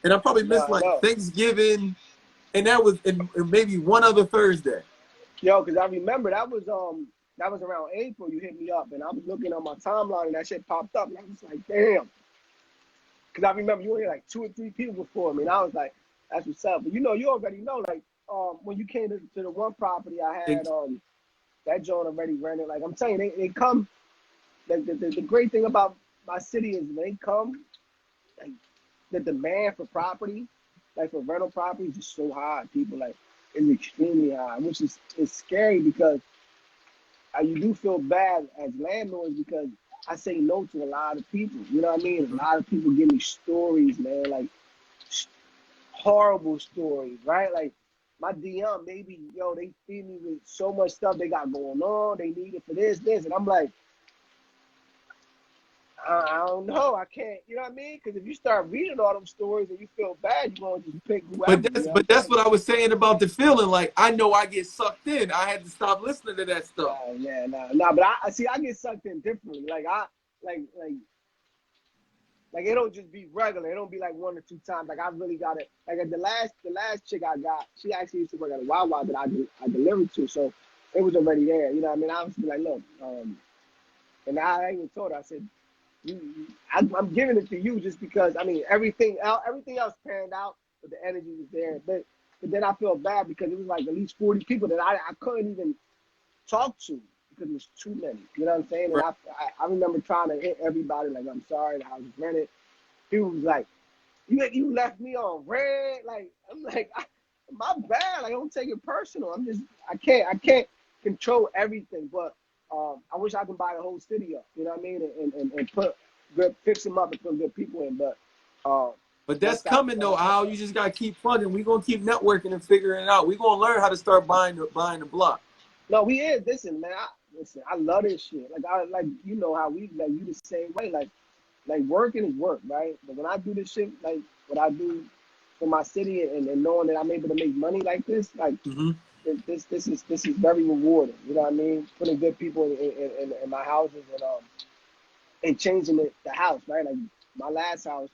Speaker 1: And I probably
Speaker 2: No,
Speaker 1: missed
Speaker 2: I
Speaker 1: like
Speaker 2: know.
Speaker 1: Thanksgiving, and that was and maybe one other Thursday.
Speaker 2: Yo, because I remember that was around April. You hit me up, and I was looking on my timeline, and that shit popped up, and I was like, damn. Because I remember you were here like 2 or 3 people before me, and I was like, that's what's up. But you already know, like, when you came to the one property I had, that joint already rented. Like I'm saying, they come. The great thing about my city is when they come, like the demand for property, like for rental property, is just so high. People like it's extremely high, which is it's scary because you do feel bad as landlords because I say no to a lot of people. You know what I mean? A lot of people give me stories, man, like horrible stories, right? Like my DM, maybe yo, they feed me with so much stuff they got going on. They need it for this, and I'm like, I don't know. I can't. You know what I mean? Because if you start reading all them stories and you feel bad, you're gonna just pick whoever. You know what
Speaker 1: But
Speaker 2: I'm
Speaker 1: that's
Speaker 2: saying?
Speaker 1: what I was saying about the feeling. Like I know I get sucked in. I had to stop listening to that stuff.
Speaker 2: Yeah, nah. But I see. I get sucked in differently. Like like like it don't just be regular. It don't be like 1 or 2 times. Like I really got it. Like at the last chick I got, she actually used to work at a Wawa that I delivered to, so it was already there. You know what I mean? I was like, look, and I even told her, I said, I'm giving it to you just because I mean everything else panned out, but the energy was there. But then I felt bad because it was like at least 40 people that I couldn't even talk to because it was too many. You know what I'm saying? And
Speaker 1: Right.
Speaker 2: I remember trying to hit everybody like I'm sorry the house was rented. People was like, you left me on red. Like I'm like my bad. Like don't take it personal. I can't control everything, but I wish I could buy the whole city up. You know what I mean? And put fix them up and put good people in. But
Speaker 1: But that's
Speaker 2: that's that.
Speaker 1: coming though, Al. You just gotta keep plugging. We're gonna keep networking and figuring it out. We're gonna learn how to start buying the block.
Speaker 2: No, we is. Listen, man. Listen, I love this shit. Like I like you know how we like you the same way. Like working is work, right? But when I do this shit, like what I do for my city and knowing that I'm able to make money like this, like
Speaker 1: Mm-hmm.
Speaker 2: this is very rewarding. You know what I mean? Putting good people in my houses and changing the house, right? Like my last house,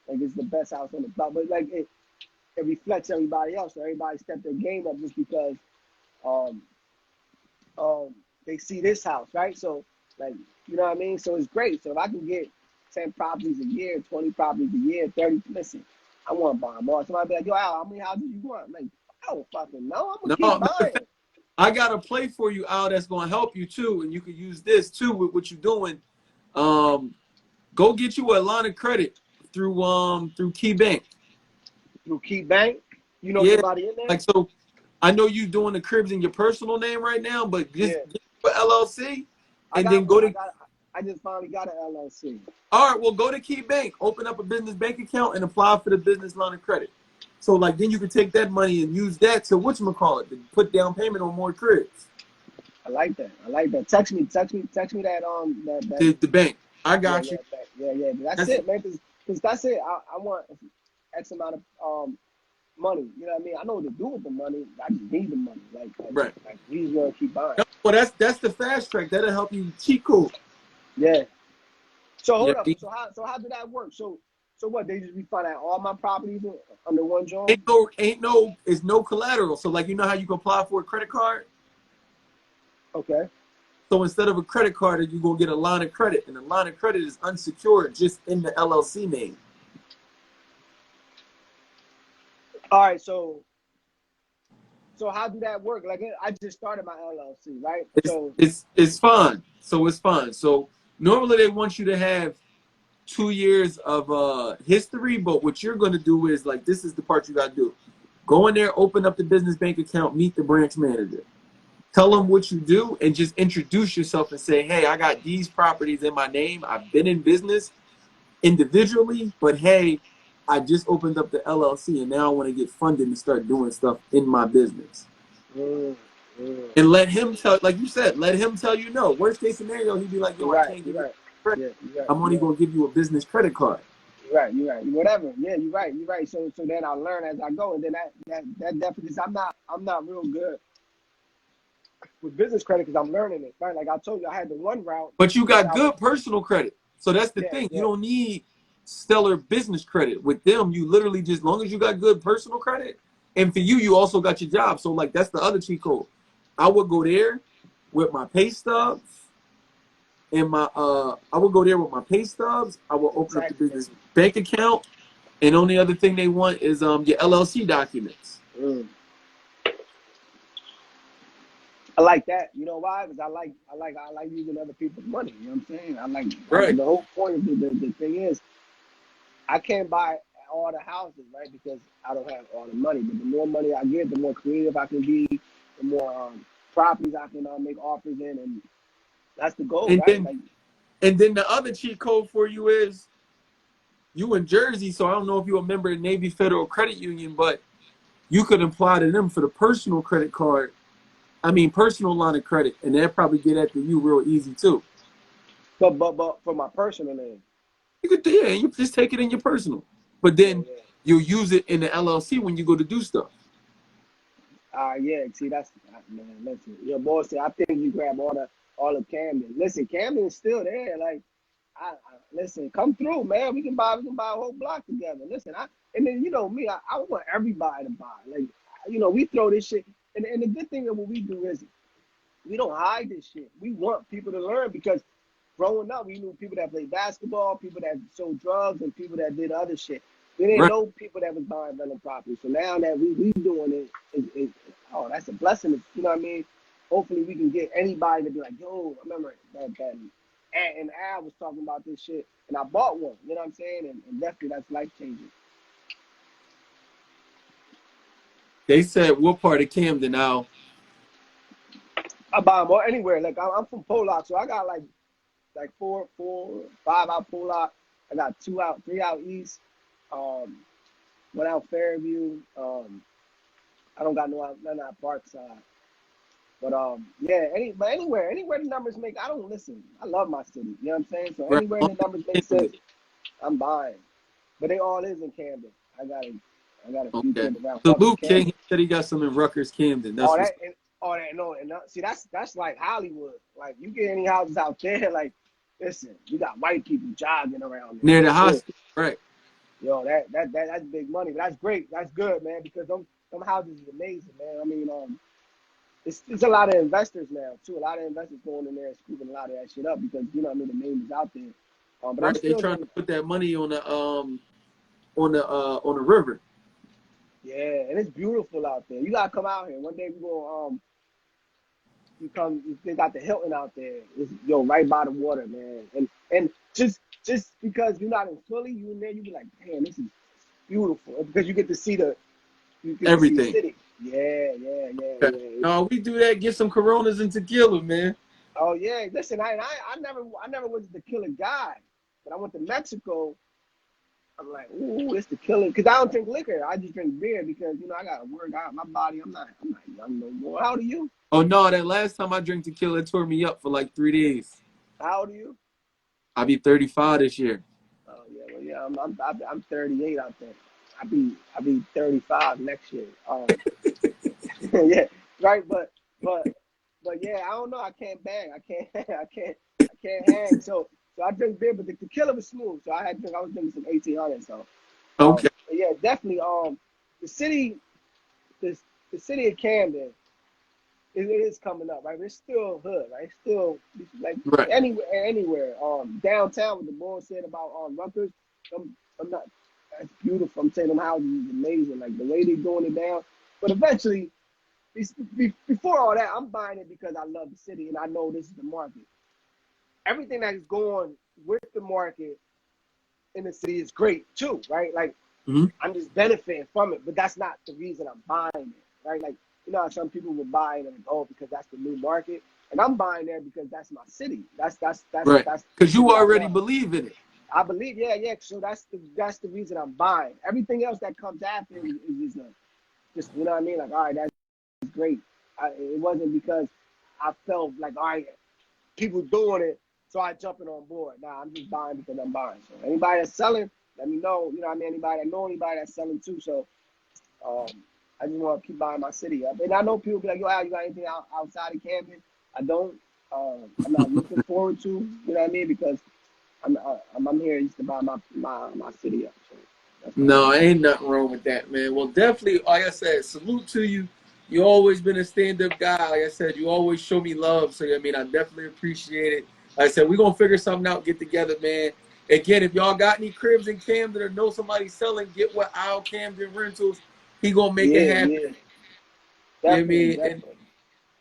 Speaker 2: like it's the best house on the block, but like it reflects everybody else. So everybody stepped their game up just because um they see this house, right? So like you know what I mean? So it's great. So if I can get 10 properties a year, 20 properties a year, 30, listen, I want to buy them all. Somebody be like, yo, Al, how many houses you want? I'm like, I don't fucking know. I'm gonna
Speaker 1: No,
Speaker 2: keep
Speaker 1: matter of
Speaker 2: buying.
Speaker 1: fact, I got a play for you, Al, that's gonna help you too, and you can use this too with what you're doing. Um, Go get you a line of credit through Key Bank.
Speaker 2: Through Key Bank. You know
Speaker 1: Yeah,
Speaker 2: somebody in there?
Speaker 1: like so. I know you doing the cribs in your personal name right now, but just
Speaker 2: Yeah.
Speaker 1: get you an LLC,
Speaker 2: I
Speaker 1: and
Speaker 2: got
Speaker 1: then go
Speaker 2: one.
Speaker 1: to.
Speaker 2: I just finally got an LLC.
Speaker 1: All right, well, go to Key Bank, open up a business bank account, and apply for the business line of credit. So, like, then you can take that money and use that to whatchamacallit, to put down payment on more cribs.
Speaker 2: I like that. I like that. Text me that that
Speaker 1: The bank. I
Speaker 2: yeah,
Speaker 1: got you.
Speaker 2: yeah. That's
Speaker 1: That's
Speaker 2: it, man. Cause that's it. I want X amount of money. You know what I mean? I know what to do with the money. I just need the money.
Speaker 1: right.
Speaker 2: Like we just want to keep buying.
Speaker 1: Well, that's the fast track. That'll help you cheat code.
Speaker 2: Yeah. So
Speaker 1: Yeah.
Speaker 2: hold up. So how did that work? So what? They just refinance all my properties under one joint?
Speaker 1: It's no collateral. So like you know how you can apply for a credit card?
Speaker 2: Okay.
Speaker 1: So instead of a credit card, you're going to get a line of credit. And the line of credit is unsecured, just in the LLC name.
Speaker 2: All right. So how do that work? Like I just started my LLC, right? So
Speaker 1: It's fine. So it's fine. So normally they want you to have 2 years of history, but what you're going to do is, like, this is the part you got to do. Go in there, open up the business bank account, meet the branch manager. Tell them what you do and just introduce yourself and say, hey, I got these properties in my name. I've been in business individually, but hey, I just opened up the LLC and now I want to get funded and start doing stuff in my business.
Speaker 2: mm, mm.
Speaker 1: And let him tell, like you said, let him tell you no. Worst case scenario, he'd be like, yo,
Speaker 2: You're
Speaker 1: I
Speaker 2: right.
Speaker 1: can't give
Speaker 2: You're
Speaker 1: you
Speaker 2: right.
Speaker 1: credit.
Speaker 2: Yeah. You're right.
Speaker 1: I'm only going to give you a business credit card.
Speaker 2: You're right. You're right. Whatever. Yeah. You're right. You're right. So then I learn as I go, and then that definitely. Cause I'm not real good with business credit because I'm learning it. Right. Like I told you, I had the one route,
Speaker 1: But you
Speaker 2: which
Speaker 1: got
Speaker 2: I was.
Speaker 1: good personal credit. So that's the
Speaker 2: Yeah.
Speaker 1: thing. You
Speaker 2: Yeah.
Speaker 1: don't need stellar business credit. With them, you literally just, as long as you got good personal credit, and for you, you also got your job. So, like, that's the other cheat code. I would go there with my pay stubs and I would go there with my pay stubs. I will open up the
Speaker 2: Tax
Speaker 1: business bank account, and only other thing they want is your LLC documents.
Speaker 2: mm. I like that. You know why? Because I like using other people's money. You know what I'm saying?
Speaker 1: Right.
Speaker 2: The whole point of the thing is I can't buy all the houses, right? Because I don't have all the money. But the more money I get, the more creative I can be, the more properties I can make offers in, and that's the goal,
Speaker 1: And
Speaker 2: right?
Speaker 1: then
Speaker 2: Like,
Speaker 1: and then the other cheat code for you is you in Jersey, so I don't know if you're a member of Navy Federal Credit Union, but you could apply to them for the personal credit card. I mean, personal line of credit, and they'll probably get after you real easy too.
Speaker 2: but for my personal name,
Speaker 1: You could, yeah, you just take it in your personal, but
Speaker 2: yeah,
Speaker 1: then
Speaker 2: yeah.
Speaker 1: you'll use it in the LLC when you go to do stuff.
Speaker 2: Yeah, see, that's man. Listen, your boy said I think you grab all of Camden. Listen, Camden is still there. Like, listen, come through, man. We can buy a whole block together. Listen, and then you know me, I want everybody to buy. Like, we throw this shit, and the good thing of what we do is we don't hide this shit. We want people to learn because growing up, we knew people that played basketball, people that sold drugs, and people that did other shit. We didn't
Speaker 1: Right.
Speaker 2: know people that was buying rental property. So now that we doing it, oh, that's a blessing. You know what I mean? Hopefully, we can get anybody to be like, yo, I remember that Ant and Al was talking about this shit, and I bought one. You know what I'm saying? And definitely, that's life changing.
Speaker 1: They said what part of Camden now?
Speaker 2: I buy them all anywhere. Like I'm from Pollock, so I got like four, five out Pollock. I got two out, three out east. Um, Went out Fairview. I don't got none out Parkside. But yeah, anywhere the numbers make, I don't listen. I love my city. You know what I'm saying? So
Speaker 1: Right.
Speaker 2: anywhere the numbers make sense, I'm buying. But they all is in Camden. I got a few
Speaker 1: Okay.
Speaker 2: kids around
Speaker 1: So
Speaker 2: fuck with
Speaker 1: Luke King,
Speaker 2: Camden.
Speaker 1: he said he got some in Rutgers, Camden. That's
Speaker 2: All
Speaker 1: what's
Speaker 2: that and all that no and see that's like Hollywood. Like you get any houses out there, like listen, you got white people jogging around
Speaker 1: near
Speaker 2: there.
Speaker 1: the
Speaker 2: That's it.
Speaker 1: hospital. Right.
Speaker 2: Yo, that's big money. But that's great. That's good, man, because them houses is amazing, man. I mean, it's a lot of investors now too. A lot of investors going in there and scooping a lot of that shit up because you know what I mean the name is out there. But I'm
Speaker 1: Right. They
Speaker 2: still
Speaker 1: trying to
Speaker 2: doing
Speaker 1: put that money on the river.
Speaker 2: yeah, and it's beautiful out there. You gotta come out here one day. We go they got the Hilton out there. It's right by the water, man. And just because you're not in Philly, you in there, you be like, damn, this is beautiful because you get to see the
Speaker 1: Everything.
Speaker 2: city. Yeah, yeah, yeah,
Speaker 1: Okay.
Speaker 2: yeah.
Speaker 1: No, we do that. Get some Coronas and tequila, man.
Speaker 2: Oh yeah, listen, I never was the killer guy, but I went to Mexico. I'm like, ooh, it's the killer because I don't drink liquor. I just drink beer because I gotta work out my body. I'm not young no more. How old are you?
Speaker 1: Oh no, that last time I drank tequila, it tore me up for like 3 days.
Speaker 2: How old are you?
Speaker 1: I'll be 35 this year.
Speaker 2: Oh yeah, well yeah, I'm 38 out there. I be 35 next year. Yeah, right, but but yeah, I don't know. I can't bang. I can't I can't hang. So I drink beer, but the tequila was smooth. So I was drinking some 1800. So
Speaker 1: Okay.
Speaker 2: but yeah, definitely the city the city of Camden it is coming up, right? But it's still hood, right? It's still like
Speaker 1: Right.
Speaker 2: anywhere. Downtown, what the boy said about Rutgers, I'm not. That's beautiful. I'm saying them houses is amazing, like the way they're doing it down. But eventually, before all that, I'm buying it because I love the city and I know this is the market. Everything that is going with the market in the city is great too, right? Like
Speaker 1: Mhm.
Speaker 2: I'm just benefiting from it, but that's not the reason I'm buying it, right? Like you know how some people will buy it and go because that's the new market, and I'm buying there because that's my city. That's
Speaker 1: Right.
Speaker 2: the
Speaker 1: Because you
Speaker 2: city I
Speaker 1: already
Speaker 2: love.
Speaker 1: believe in it.
Speaker 2: I believe, yeah. So that's the reason I'm buying. Everything else that comes after is just you know what I mean? Like all right, that's great. It wasn't because I felt like all right, people doing it, so I jumping on board. Nah, I'm just buying because I'm buying. So anybody that's selling, let me know. You know what I mean? Anybody that know anybody that's selling too. So um, I just want to keep buying my city up. And I know people be like, yo, Al, you got anything outside of Camden? I don't. I'm not looking forward to. You know what I mean? Because I'm here just to buy my city up. So that's what I'm
Speaker 1: No,
Speaker 2: doing.
Speaker 1: ain't nothing wrong with that, man. Well, definitely, like I said, salute to you. You always been a stand-up guy. Like I said, you always show me love. So I mean, I definitely appreciate it. Like I said, we're gonna figure something out, get together, man. Again, if y'all got any cribs in Camden or know somebody selling, get with Al Camden Rentals. He gonna make it happen.
Speaker 2: Yeah,
Speaker 1: You know what I
Speaker 2: definitely,
Speaker 1: mean?
Speaker 2: definitely.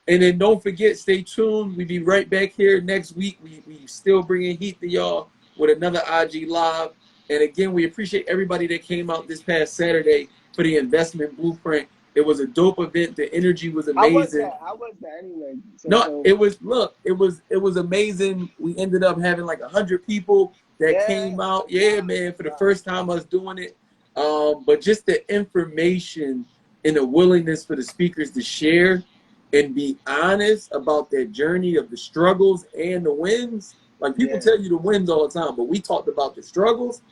Speaker 1: And then don't forget, stay tuned. We be right back here next week. We still bringing heat to y'all with another IG Live. And again, we appreciate everybody that came out this past Saturday for the investment blueprint. It was a dope event. The energy was
Speaker 2: I was
Speaker 1: amazing.
Speaker 2: that. I was that anyway.
Speaker 1: No,
Speaker 2: So
Speaker 1: it was look, it was amazing. We ended up having like 100 people that
Speaker 2: yeah,
Speaker 1: came out.
Speaker 2: that's
Speaker 1: Yeah,
Speaker 2: wild.
Speaker 1: man,
Speaker 2: That's
Speaker 1: for the
Speaker 2: wild.
Speaker 1: first time us doing it. But just the information and the willingness for the speakers to share and be honest about their journey of the struggles and the wins. Like people
Speaker 2: Yeah,
Speaker 1: tell you the wins all the time, but we talked about the struggles.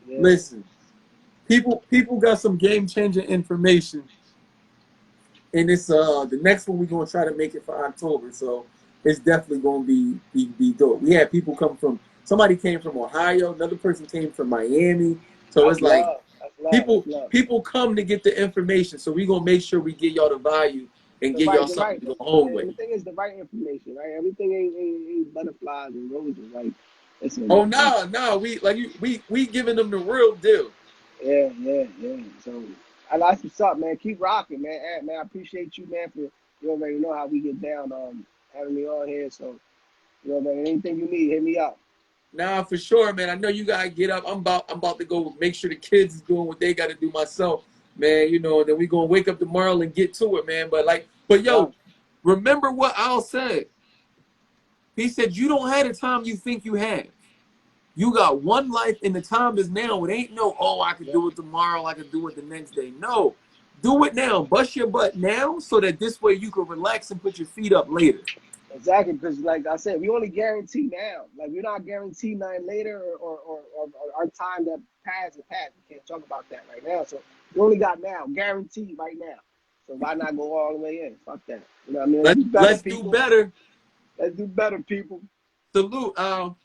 Speaker 2: yeah.
Speaker 1: Listen, people got some game changing information, and it's the next one we're gonna try to make it for October. So it's definitely gonna be dope. We had people come from somebody came from Ohio, another person came from Miami. So
Speaker 2: That's
Speaker 1: it's like
Speaker 2: love. That's love. That's love.
Speaker 1: people come to get the information. So we're gonna make sure we get y'all the value and
Speaker 2: The
Speaker 1: give y'all
Speaker 2: right, the
Speaker 1: something
Speaker 2: right.
Speaker 1: to go home
Speaker 2: And
Speaker 1: with.
Speaker 2: the thing is, the right information, right? Everything ain't butterflies and roses. Like, listen,
Speaker 1: Oh no, we giving them the real deal.
Speaker 2: yeah. So I like what's up, man. Keep rocking, man. Man, I appreciate you, man, for you already know how we get down. Having me on here. So you know, man, anything you need, hit me up.
Speaker 1: Nah, for sure, man. I know you gotta get up. I'm about to go make sure the kids is doing what they gotta do myself, man. You know, and then we gonna wake up tomorrow and get to it, man. But
Speaker 2: Done.
Speaker 1: yo, remember what Al said. He said you don't have the time you think you have. You got one life and the time is now. It ain't no, oh, I could
Speaker 2: Yeah.
Speaker 1: do it tomorrow, I could do it the next day. No. Do it now. Bust your butt now so that this way you can relax and put your feet up later.
Speaker 2: Exactly, because like I said, we only guarantee now. Like we're not guaranteed nothing later or our time that passed is past. We can't talk about that right now. So we only got now, guaranteed right now. So why not go all the way in? Fuck that. You know what I mean? Let's do better,
Speaker 1: Let's do
Speaker 2: people.
Speaker 1: better.
Speaker 2: Let's do better, people.
Speaker 1: Salute, Al.